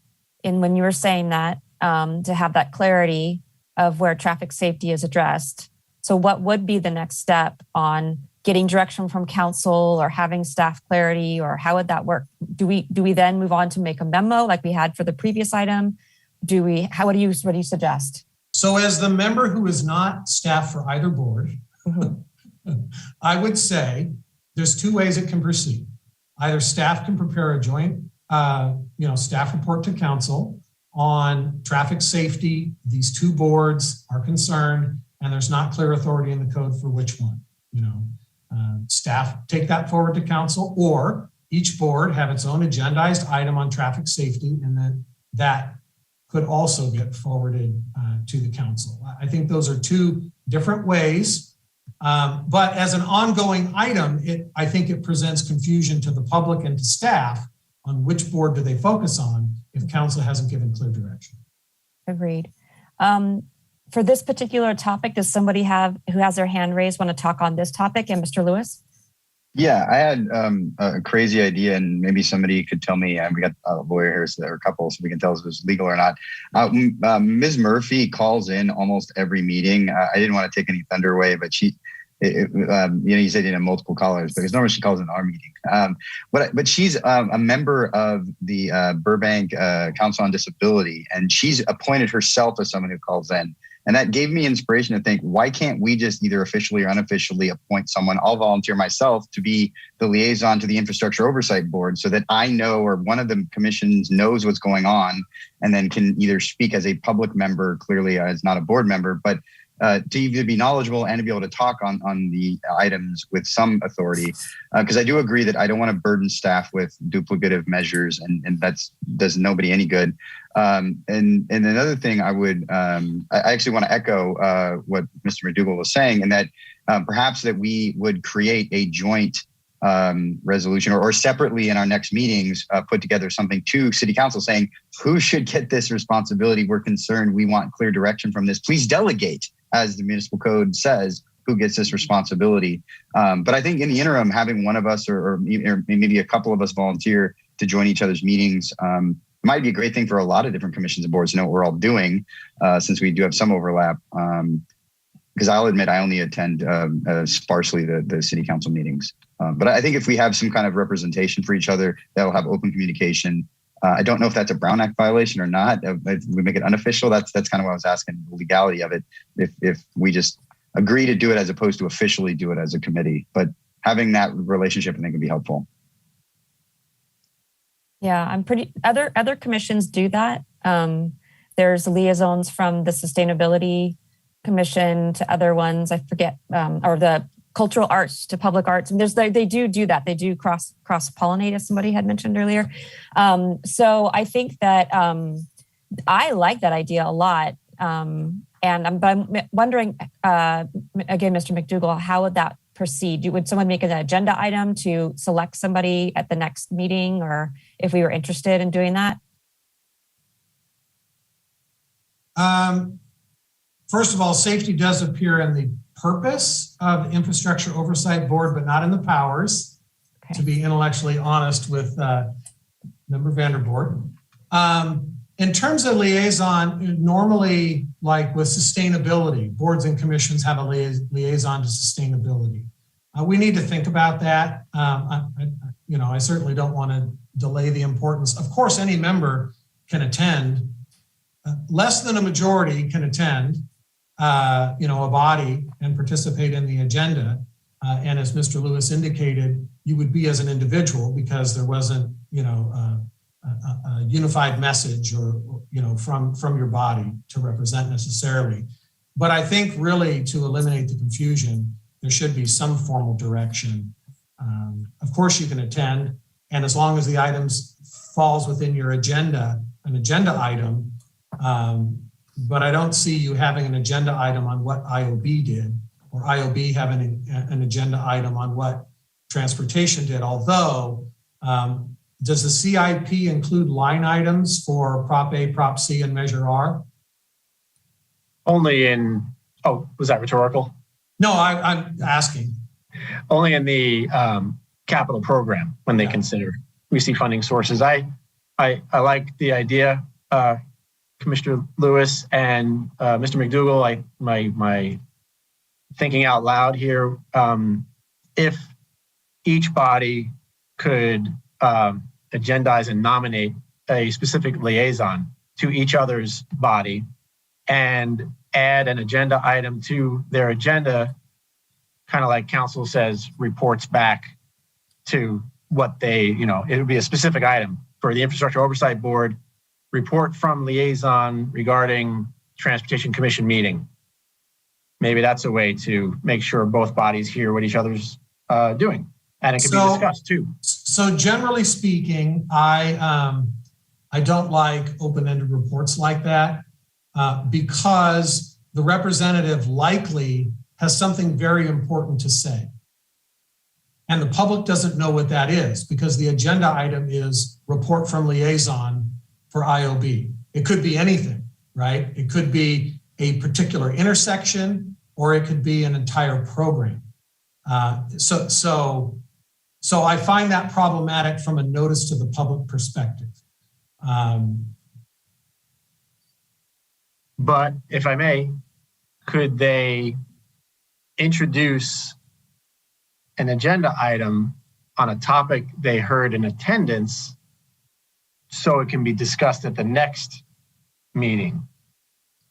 when you were saying that, to have that clarity of where traffic safety is addressed. So what would be the next step on getting direction from council or having staff clarity, or how would that work? Do we then move on to make a memo like we had for the previous item? What do you suggest? So as the member who is not staff for either board, I would say there's two ways it can proceed. Either staff can prepare a joint, staff report to council on traffic safety. These two boards are concerned, and there's not clear authority in the code for which one. Staff take that forward to council, or each board have its own agendized item on traffic safety, and then that could also get forwarded to the council. I think those are two different ways, but as an ongoing item, I think it presents confusion to the public and to staff on which board do they focus on if council hasn't given clear direction. Agreed. For this particular topic, does somebody who has their hand raised want to talk on this topic? And Mr. Lewis? Yeah, I had a crazy idea, and maybe somebody could tell me. We got a lawyer here, so there are a couple, so we can tell us if it's legal or not. Ms. Murphy calls in almost every meeting. I didn't want to take any thunder away, but you said you have multiple callers, because normally she calls in our meeting. But she's a member of the Burbank Council on Disability, and she's appointed herself as someone who calls in. And that gave me inspiration to think, why can't we just either officially or unofficially appoint someone? I'll volunteer myself to be the liaison to the Infrastructure Oversight Board, so that I know, or one of the commissions knows what's going on, and then can either speak as a public member, clearly as not a board member, but to either be knowledgeable and to be able to talk on the items with some authority. Because I do agree that I don't want to burden staff with duplicative measures, and that does nobody any good. And another thing I actually want to echo what Mr. McDougall was saying, and that perhaps that we would create a joint resolution or separately in our next meetings, put together something to City Council saying, who should get this responsibility? We're concerned. We want clear direction from this. Please delegate, as the municipal code says, who gets this responsibility. But I think in the interim, having one of us or maybe a couple of us volunteer to join each other's meetings might be a great thing for a lot of different commissions and boards to know what we're all doing, since we do have some overlap. Because I'll admit I only attend sparsely the city council meetings. But I think if we have some kind of representation for each other, that'll have open communication. I don't know if that's a Brown Act violation or not. If we make it unofficial, that's kind of what I was asking, the legality of it. If we just agree to do it as opposed to officially do it as a committee. But having that relationship, I think, would be helpful. Yeah, other commissions do that. There's liaisons from the Sustainability Commission to other ones, I forget, or the cultural arts to public arts. And they do that. They do cross-pollinate, as somebody had mentioned earlier. So I think that I like that idea a lot. But I'm wondering, again, Mr. McDougall, how would that proceed? Would someone make an agenda item to select somebody at the next meeting, or if we were interested in doing that? First of all, safety does appear in the purpose of the Infrastructure Oversight Board, but not in the powers, to be intellectually honest with Member Vanderboord. In terms of liaison, normally, like with sustainability, boards and commissions have a liaison to sustainability. We need to think about that. I certainly don't want to delay the importance. Of course, any member can attend. Less than a majority can attend, a body and participate in the agenda. And as Mr. Lewis indicated, you would be as an individual because there wasn't, a unified message or from your body to represent necessarily. But I think really to eliminate the confusion, there should be some formal direction. Of course you can attend, and as long as the items falls within your agenda, an agenda item, but I don't see you having an agenda item on what IOB did, or IOB having an agenda item on what transportation did. Although, does the CIP include line items for Prop A, Prop C, and Measure R? Only in, was that rhetorical? No, I'm asking. Only in the capital program when they consider we see funding sources. I like the idea, Commissioner Lewis and Mr. McDougall. My thinking out loud here, if each body could agendize and nominate a specific liaison to each other's body and add an agenda item to their agenda, kind of like council says, reports back to what they, it would be a specific item for the Infrastructure Oversight Board, report from liaison regarding Transportation Commission meeting. Maybe that's a way to make sure both bodies hear what each other's doing. And it can be discussed too. So generally speaking, I don't like open-ended reports like that because the representative likely has something very important to say. And the public doesn't know what that is because the agenda item is report from liaison for IOB. It could be anything, right? It could be a particular intersection or it could be an entire program. So I find that problematic from a notice to the public perspective. But if I may, could they introduce an agenda item on a topic they heard in attendance so it can be discussed at the next meeting?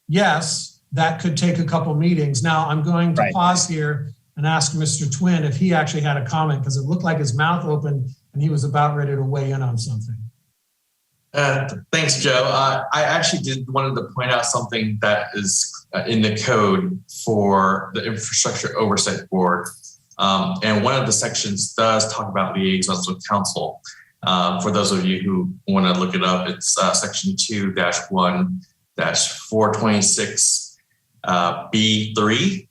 Yes, that could take a couple meetings. Now I'm going to pause here and ask Mr. Twin if he actually had a comment because it looked like his mouth opened and he was about ready to weigh in on something. Thanks, Joe. I actually wanted to point out something that is in the code for the Infrastructure Oversight Board. And one of the sections does talk about liaisons with council. For those of you who want to look it up, it's section 2-1-426 B3.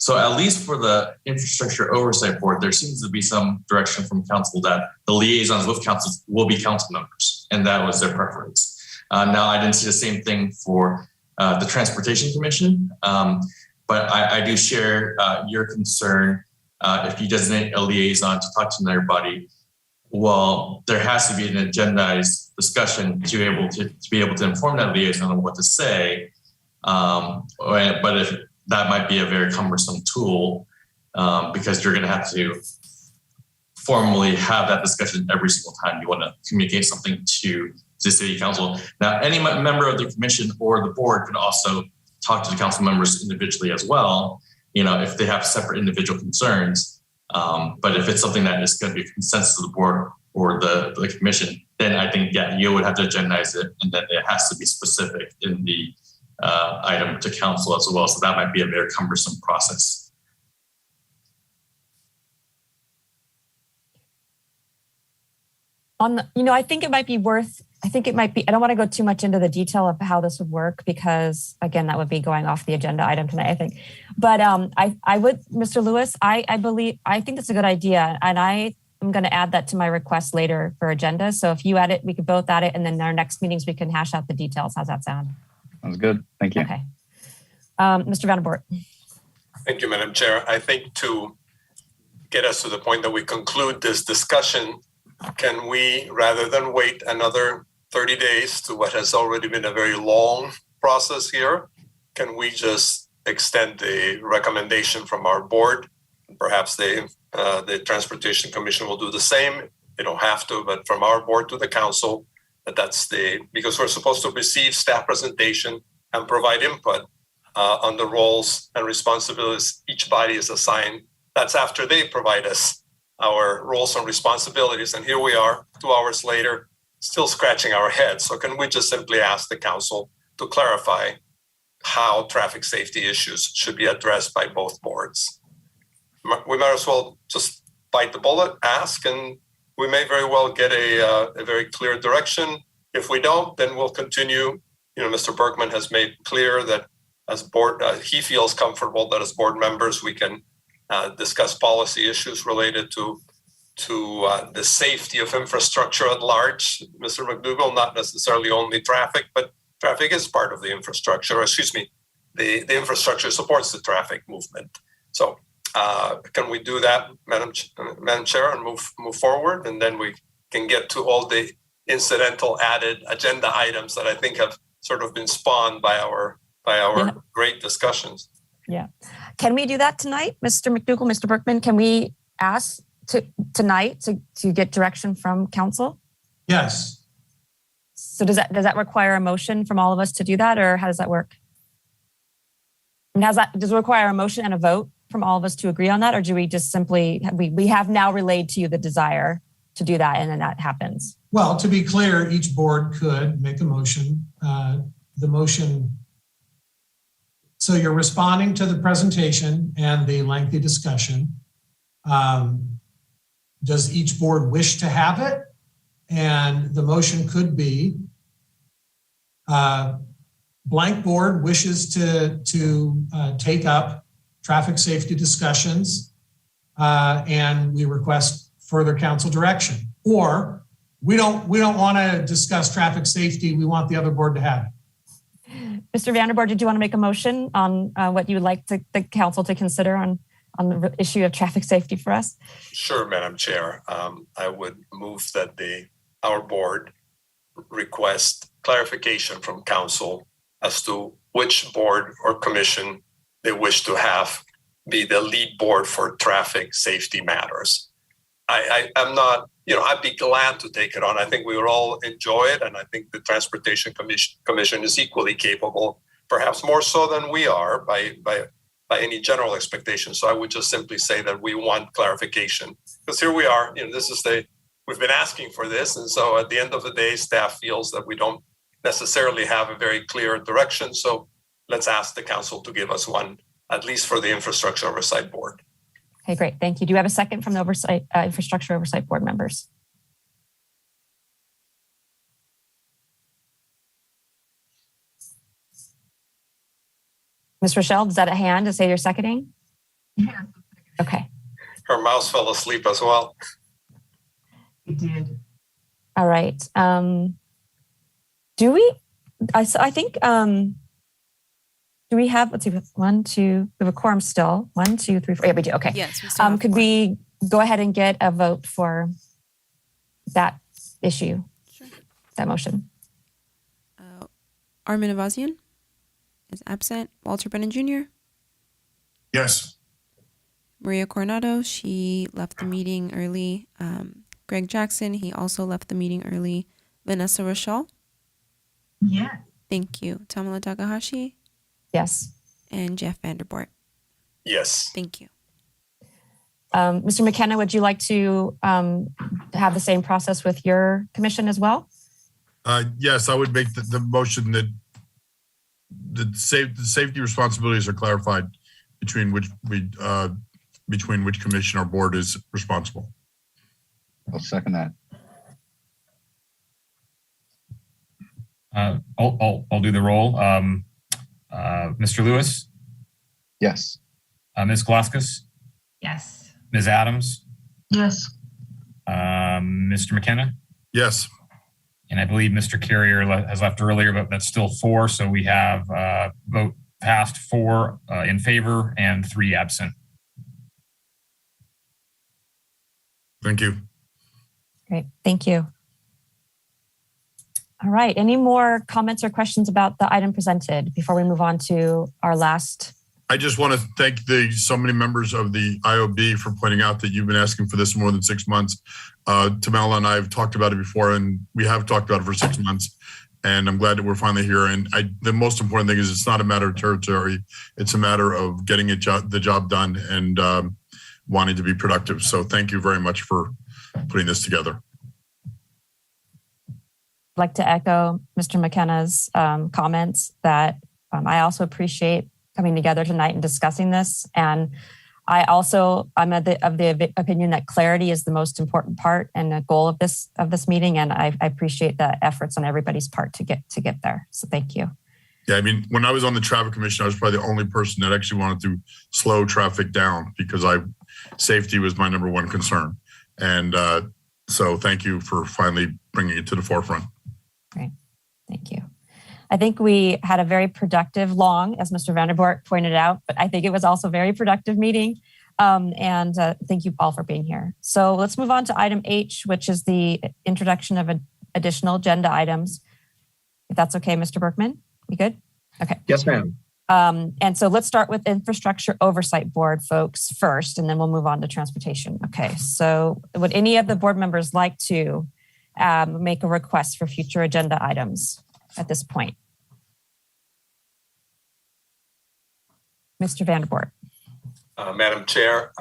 So at least for the Infrastructure Oversight Board, there seems to be some direction from council that the liaisons with council will be council members, and that was their preference. Now, I didn't see the same thing for the Transportation Commission, but I do share your concern. If you designate a liaison to talk to their body, well, there has to be an agendized discussion to be able to inform that liaison on what to say. But if that might be a very cumbersome tool because you're going to have to formally have that discussion every single time you want to communicate something to the city council. Now, any member of the commission or the board can also talk to the council members individually as well, if they have separate individual concerns. But if it's something that is going to be a consensus of the board or the commission, then I think, you would have to agendize it, and then it has to be specific in the item to council as well. So that might be a very cumbersome process. I think it might be, I don't want to go too much into the detail of how this would work because again, that would be going off the agenda item tonight, I think. But I would, Mr. Lewis, I think that's a good idea. And I am going to add that to my request later for agenda. So if you add it, we could both add it. And then in our next meetings, we can hash out the details. How's that sound? Sounds good. Thank you. Okay. Mr. Vanderboort. Thank you, Madam Chair. I think to get us to the point that we conclude this discussion, can we, rather than wait another 30 days to what has already been a very long process here, can we just extend the recommendation from our board? Perhaps the Transportation Commission will do the same They don't have to, but from our board to the council, because we're supposed to receive staff presentation and provide input on the roles and responsibilities each body is assigned. That's after they provide us our roles and responsibilities. And here we are 2 hours later, still scratching our heads. So can we just simply ask the council to clarify how traffic safety issues should be addressed by both boards? We might as well just bite the bullet, ask, and we may very well get a very clear direction. If we don't, then we'll continue. Mr. Bergman has made clear that as board, he feels comfortable that as board members, we can discuss policy issues related to the safety of infrastructure at large. Mr. McDougall, not necessarily only traffic, but traffic is part of the infrastructure. The infrastructure supports the traffic movement. So can we do that, Madam Chair, and move forward? And then we can get to all the incidental added agenda items that I think have sort of been spawned by our great discussions. Yeah. Can we do that tonight, Mr. McDougall, Mr. Berkman? Can we ask tonight to get direction from council? Yes. So does that require a motion from all of us to do that, or how does that work? And does it require a motion and a vote from all of us to agree on that, or do we just simply we have now relayed to you the desire to do that, and then that happens? Well, to be clear, each board could make a motion. The motion. So you're responding to the presentation and the lengthy discussion. Does each board wish to have it? And the motion could be blank board wishes to take up traffic safety discussions and we request further council direction. Or we don't want to discuss traffic safety. We want the other board to have it. Mr. Vanderboer, did you want to make a motion on what you would like the council to consider on the issue of traffic safety for us? Sure, Madam Chair. I would move that our board request clarification from council as to which board or commission they wish to have be the lead board for traffic safety matters. I'm not, I'd be glad to take it on. I think we would all enjoy it. And I think the Transportation Commission is equally capable, perhaps more so than we are by any general expectation. So I would just simply say that we want clarification, because here we are, we've been asking for this. And so at the end of the day, staff feels that we don't necessarily have a very clear direction. So let's ask the council to give us one, at least for the Infrastructure Oversight Board. Okay, great. Thank you. Do you have a second from the Infrastructure Oversight Board members? Ms. Rochelle, is that a hand to say you're seconding? Yeah. Okay. Her mouse fell asleep as well. It did. All right. Do we have, let's see, we have a quorum still. 1, 2, 3, 4. Yeah, we do. Okay. Yes. We still have could four. we go ahead and get a vote for that issue? Sure. That motion. Armin Avazian is absent. Walter Brennan Jr. Yes. Maria Coronado, she left the meeting early. Greg Jackson, he also left the meeting early. Vanessa Rochelle. Yes. Thank you. Tamala Takahashi. Yes. And Jeff Vanderboer. Yes. Thank you. Mr. McKenna, would you like to have the same process with your commission as well? Yes, I would make the motion that the safety responsibilities are clarified between which commission or board is responsible. I'll second that. I'll do the roll. Mr. Lewis? Yes. Ms. Glaskis? Yes. Ms. Adams? Yes. Mr. McKenna? Yes. And I believe Mr. Carrier has left earlier, but that's still 4. So we have vote passed 4 in favor and 3 absent. Thank you. Great. Thank you. All right. Any more comments or questions about the item presented before we move on to our last? I just want to thank so many members of the IOB for pointing out that you've been asking for this more than 6 months. Tamela and I have talked about it before, and we have talked about it for 6 months. And I'm glad that we're finally here. And the most important thing is it's not a matter of territory. It's a matter of getting the job done and wanting to be productive. So thank you very much for putting this together. I'd like to echo Mr. McKenna's comments that I also appreciate coming together tonight and discussing this. And I'm of the opinion that clarity is the most important part and the goal of this meeting. And I appreciate the efforts on everybody's part to get there. So thank you. Yeah, I mean, when I was on the traffic commission, I was probably the only person that actually wanted to slow traffic down because safety was my number one concern. And so thank you for finally bringing it to the forefront. Great, thank you. I think we had a very productive, as Mr. Vanderboort pointed out, but I think it was also a very productive meeting. And thank you all for being here. So let's move on to item H, which is the introduction of additional agenda items. If that's okay, Mr. Berkman, you good? Okay. Yes, ma'am. And so let's start with Infrastructure Oversight Board folks first, and then we'll move on to transportation. Okay, so would any of the board members like to make a request for future agenda items at this point? Mr. Vanderboort. Madam Chair,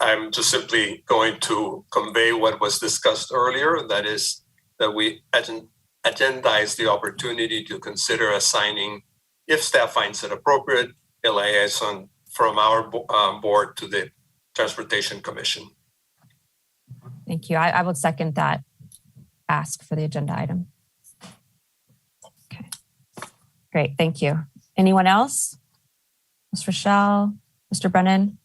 I'm just simply going to convey what was discussed earlier. That is that we agendize the opportunity to consider assigning, if staff finds it appropriate, a liaison from our board to the Transportation Commission. Thank you. I would second that ask for the agenda item. Okay, great. Thank you. Anyone else? Ms. Rochelle, Mr. Brennan?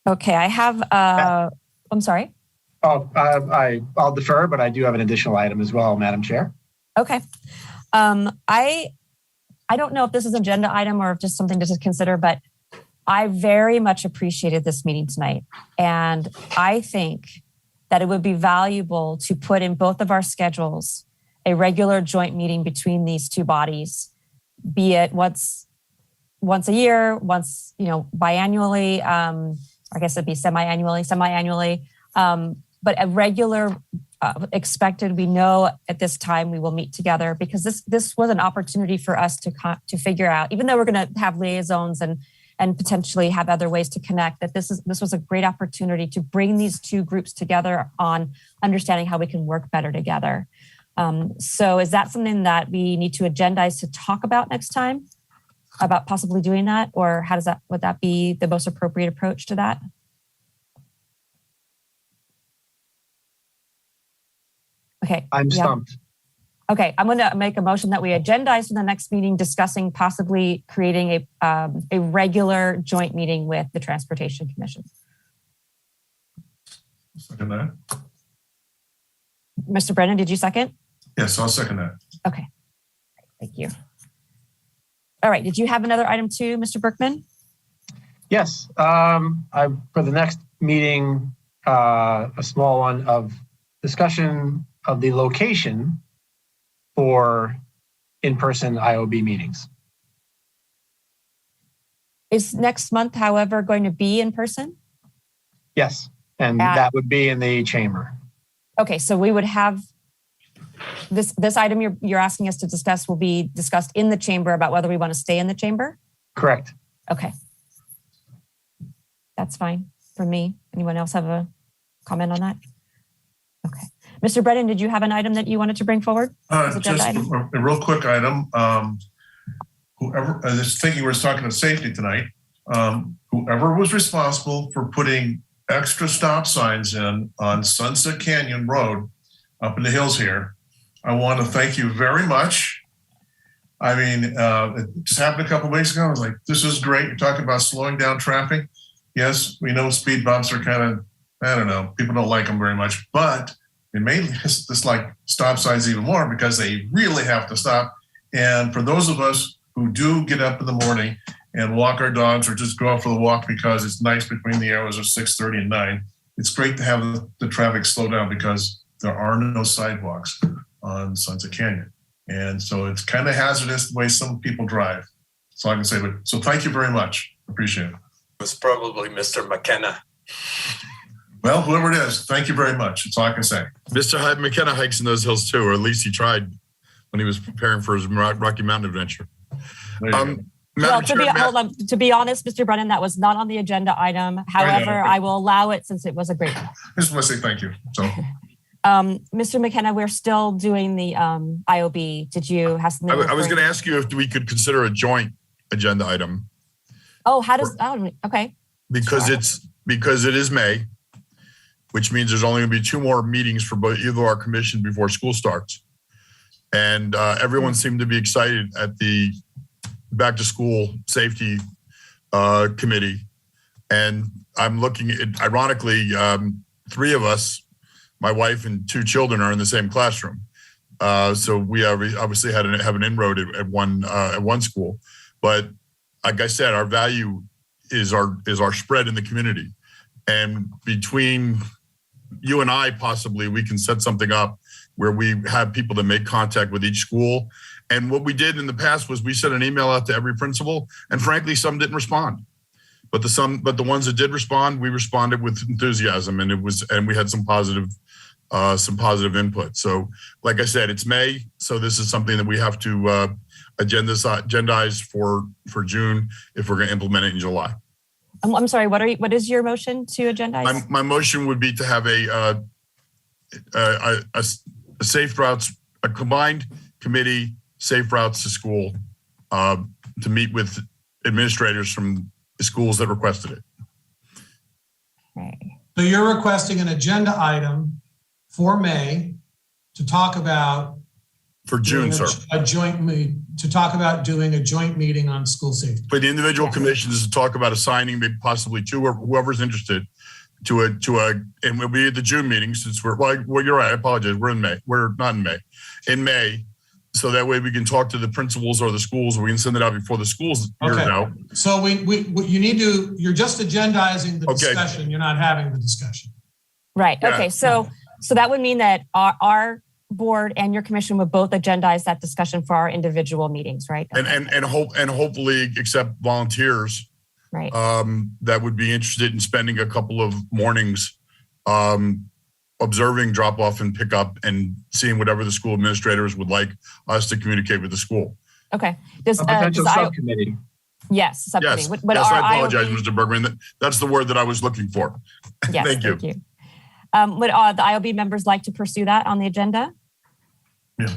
Okay, I have, I'm sorry. I'll defer, but I do have an additional item as well, Madam Chair. Okay. I don't know if this is an agenda item or just something to consider, but I very much appreciated this meeting tonight. And I think that it would be valuable to put in both of our schedules a regular joint meeting between these two bodies, be it once a year, once, biannually, I guess it'd be semi-annually, but a regular expected, we know at this time we will meet together, because this was an opportunity for us to figure out, even though we're going to have liaisons and potentially have other ways to connect, that this was a great opportunity to bring these two groups together on understanding how we can work better together. So is that something that we need to agendize to talk about next time, about possibly doing that? Or would that be the most appropriate approach to that? Okay. I'm stumped. Okay, I'm going to make a motion that we agendize for the next meeting, discussing possibly creating a regular joint meeting with the Transportation Commission. Second that. Mr. Brennan, did you second? Yes, I'll second that. Okay, thank you. All right, did you have another item too, Mr. Berkman? Yes, for the next meeting, a small one of discussion of the location for in-person IOB meetings. Is next month, however, going to be in person? Yes, and that would be in the chamber. Okay, so we would have this item you're asking us to discuss will be discussed in the chamber about whether we want to stay in the chamber? Correct. Okay. That's fine for me. Anyone else have a comment on that? Okay. Mr. Brennan, did you have an item that you wanted to bring forward? Just a real quick item. Whoever, I was thinking we were talking about safety tonight. Whoever was responsible for putting extra stop signs in on Sunset Canyon Road up in the hills here, I want to thank you very much. I mean, it just happened a couple of weeks ago. I was like, this is great. You're talking about slowing down traffic. Yes, we know speed bumps are kind of, I don't know, people don't like them very much, but it made this like stop signs even more because they really have to stop. And for those of us who do get up in the morning and walk our dogs or just go out for the walk because it's nice between the hours of 6:30 and 9, it's great to have the traffic slow down because there are no sidewalks on Sunset Canyon. And so it's kind of hazardous the way some people drive. That's all I can say. So thank you very much. Appreciate it. It was probably Mr. McKenna. Well, whoever it is, thank you very much. That's all I can say. Mr. McKenna hikes in those hills too, or at least he tried when he was preparing for his Rocky Mountain adventure. Well, to be honest, Mr. Brennan, that was not on the agenda item. However, I will allow it since it was a great one. I just want to say thank you. So, Mr. McKenna, we're still doing the IOB. Did you have something? I was going to ask you if we could consider a joint agenda item. Oh, okay. Because it is May, which means there's only going to be 2 more meetings for both either our commission before school starts. And everyone seemed to be excited at the back to school safety committee. And I'm looking at, ironically, 3 of us, my wife and 2 children, are in the same classroom. So we obviously have an inroad at one school. But like I said, our value is our spread in the community. And between you and I, possibly, we can set something up where we have people that make contact with each school. And what we did in the past was we sent an email out to every principal, and frankly, some didn't respond. But the ones that did respond, we responded with enthusiasm, and we had some positive input. So, like I said, it's May, so this is something that we have to agendize for June if we're going to implement it in July. I'm sorry. What is your motion to agendize? My motion would be to have a safe routes, a combined committee, safe routes to school, to meet with administrators from the schools that requested it. Okay. So you're requesting an agenda item for May to talk about for June, sir. To talk about doing a joint meeting on school safety. For the individual commissions to talk about assigning maybe possibly 2 or whoever's interested to and we'll be at the June meeting since well, you're right. I apologize. We're in May. We're not in May. In May. So that way we can talk to the principals or the schools. We can send it out before the schools years out. So you're just agendizing the discussion. You're not having the discussion. Right. Yeah. Okay. So that would mean that our board and your commission would both agendize that discussion for our individual meetings, right? And hopefully accept volunteers, right? That would be interested in spending a couple of mornings observing drop off and pick up and seeing whatever the school administrators would like us to communicate with the school. Okay. Potential subcommittee. Yes, subcommittee. Yes, I apologize, Mr. Bergman. That's the word that I was looking for. Yes, Thank you. Would the IOB members like to pursue that on the agenda? Yeah.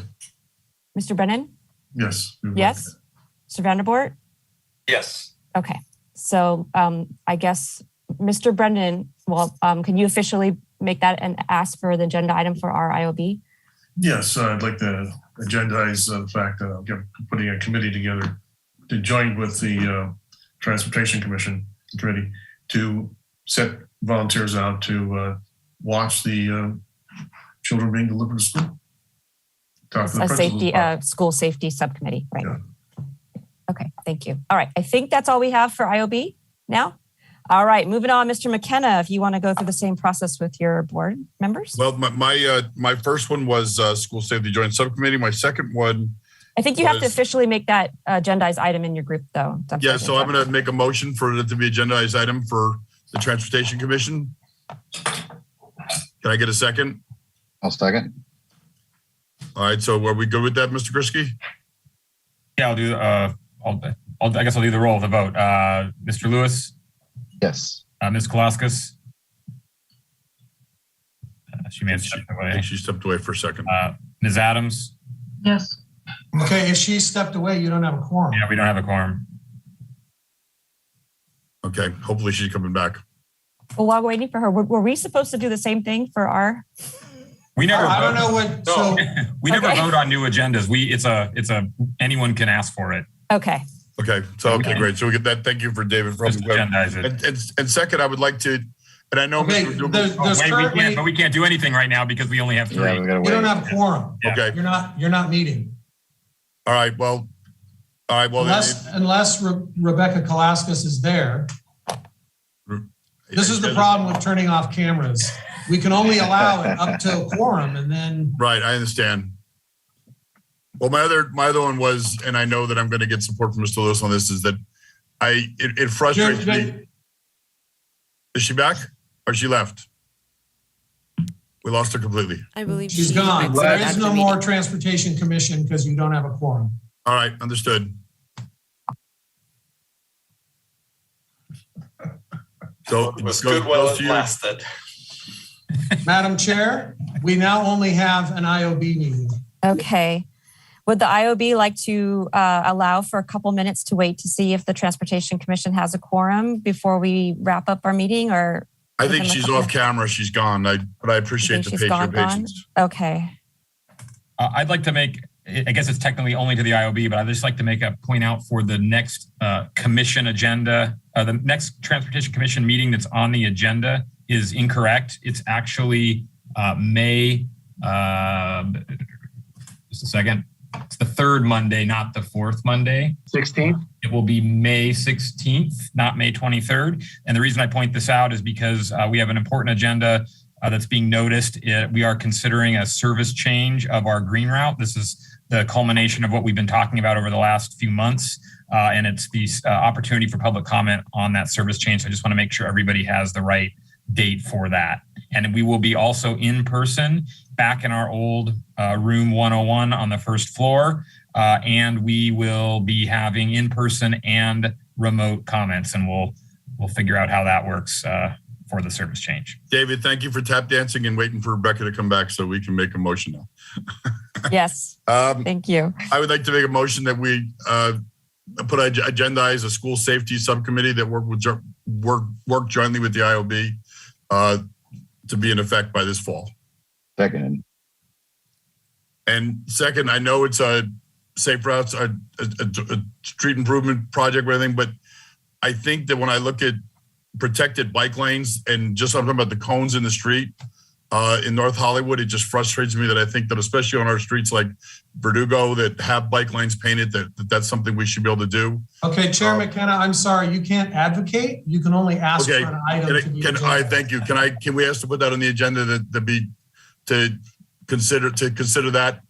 Mr. Brennan? Yes. Yes. Mr. Vanderboort? Yes. Okay. So I guess, Mr. Brennan, can you officially make that and ask for the agenda item for our IOB? Yes, I'd like to agendize the fact that I'm putting a committee together to join with the Transportation Committee to set volunteers out to watch the children being delivered to school. School safety subcommittee, right? Yeah. Okay, thank you. All right, I think that's all we have for IOB now. All right, moving on, Mr. McKenna, if you want to go through the same process with your board members. Well, my first one was School Safety Joint Subcommittee. My second one, I think you have to officially make that agendized item in your group, though. Yeah, so I'm going to make a motion for it to be agendized item for the Transportation Commission. Can I get a second? I'll second. All right, so are we good with that, Mr. Grisky? Yeah, I'll do. I guess I'll do the roll of the vote. Mr. Lewis. Yes. Ms. Kolaskis. She may have stepped away. I think she stepped away for a second. Ms. Adams. Yes. Okay, if she stepped away, you don't have a quorum. Yeah, we don't have a quorum. Okay, hopefully she's coming back. Well, while we're waiting for her, were we supposed to do the same thing for our? We never. I don't know what. So we never vote on new agendas. It's a anyone can ask for it. Okay. Okay, so okay, great. So we get that. Thank you for David. And second, I would like to, and I know okay, but we can't do anything right now because we only have 3. Yeah, you don't have a quorum. Yeah. Okay. You're not meeting. All right. Well. Unless Rebecca Kolaskis is there. This is the problem with turning off cameras. We can only allow it up to a quorum, and then. Right, I understand. Well, my other one was, and I know that I'm going to get support from Mr. Lewis on this, is that it frustrates me. Is she back or she left? We lost her completely. I believe She's she gone. exited There out is of the no more meeting. Transportation Commission because you don't have a quorum. All right, understood. So It was goes- good while goes it to you. lasted. Madam Chair, we now only have an IOB meeting. Okay. Would the IOB like to allow for a couple minutes to wait to see if the Transportation Commission has a quorum before we wrap up our meeting, or? I think give them a she's couple off camera. She's gone. But I appreciate think your she's gone? patience. Okay. I'd like to make, I guess it's technically only to the IOB, but I'd just like to make a point out for the next commission agenda. The next Transportation Commission meeting that's on the agenda is incorrect. It's actually May, just a second. It's the third Monday, not the fourth Monday. 16th? It will be May 16th, not May 23rd. And the reason I point this out is because we have an important agenda that's being noticed. We are considering a service change of our green route. This is the culmination of what we've been talking about over the last few months. And it's the opportunity for public comment on that service change. So I just want to make sure everybody has the right date for that. And we will be also in person back in our old room 101 on the first floor. And we will be having in-person and remote comments, and we'll figure out how that works for the service change. David, thank you for tap dancing and waiting for Rebecca to come back so we can make a motion now. Yes. Thank you. I would like to make a motion that we agendize a school safety subcommittee that work jointly with the IOB to be in effect by this fall. Second. And second, I know it's a safe routes, a street improvement project or anything, but I think that when I look at protected bike lanes and just I'm talking about the cones in the street in North Hollywood, it just frustrates me that I think that especially on our streets like Verdugo that have bike lanes painted, that's something we should be able to do. Okay, Chair McKenna, I'm sorry, you can't advocate. You can only ask Okay, for an item to be can I thank you. Can we ask to put that on the agenda to consider that?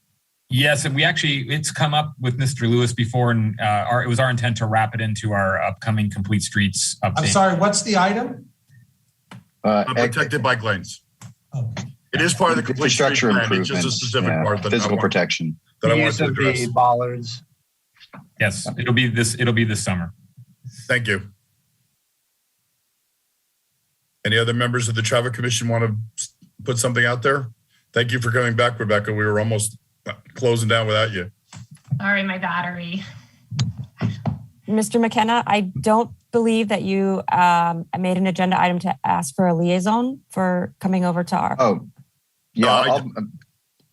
Yes, and it's come up with Mr. Lewis before, and it was our intent to wrap it into our upcoming Complete Streets update. I'm sorry, what's the item? Protected bike lanes. It is part of the complete street Infrastructure plan. It's just a improvements, specific part that physical protection. that I want Use to of address. the bollards. Yes, it'll be this summer. Thank you. Any other members of the Traffic Commission want to put something out there? Thank you for coming back, Rebecca. We were almost closing down without you. Sorry, my battery. Mr. McKenna, I don't believe that you made an agenda item to ask for a liaison for coming over to our. Oh, yeah. I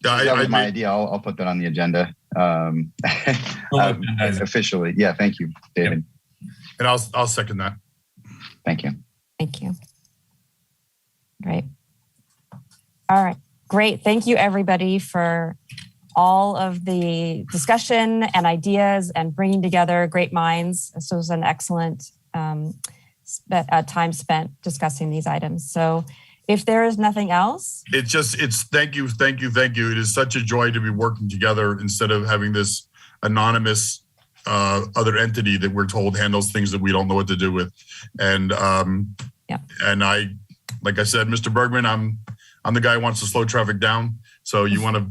that was my idea. I'll put that on the agenda officially. Yeah, thank you, David. And I'll second that. Thank you. Thank you. Great. All right. Great. Thank you, everybody, for all of the discussion and ideas and bringing together great minds. This was an excellent time spent discussing these items. So if there is nothing else. It's thank you. It is such a joy to be working together instead of having this anonymous other entity that we're told handles things that we don't know what to do with. And and I, like I said, Mr. Bergman, I'm the guy who wants to slow traffic down. So you want to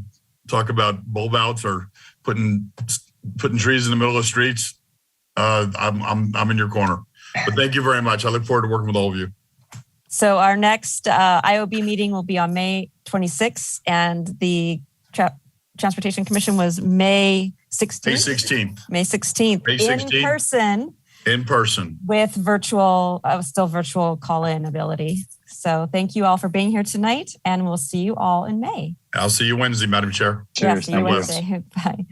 talk about bulb outs or putting trees in the middle of streets? I'm in your corner. But thank you very much. I look forward to working with all of you. So our next IOB meeting will be on May 26th, and the Transportation Commission was May 16th. May 16th. May 16th. In person. With still virtual call-in ability. So thank you all for being here tonight, and we'll see you all in May. I'll see you Wednesday, Madam Chair. Yeah, see you Wednesday. Bye.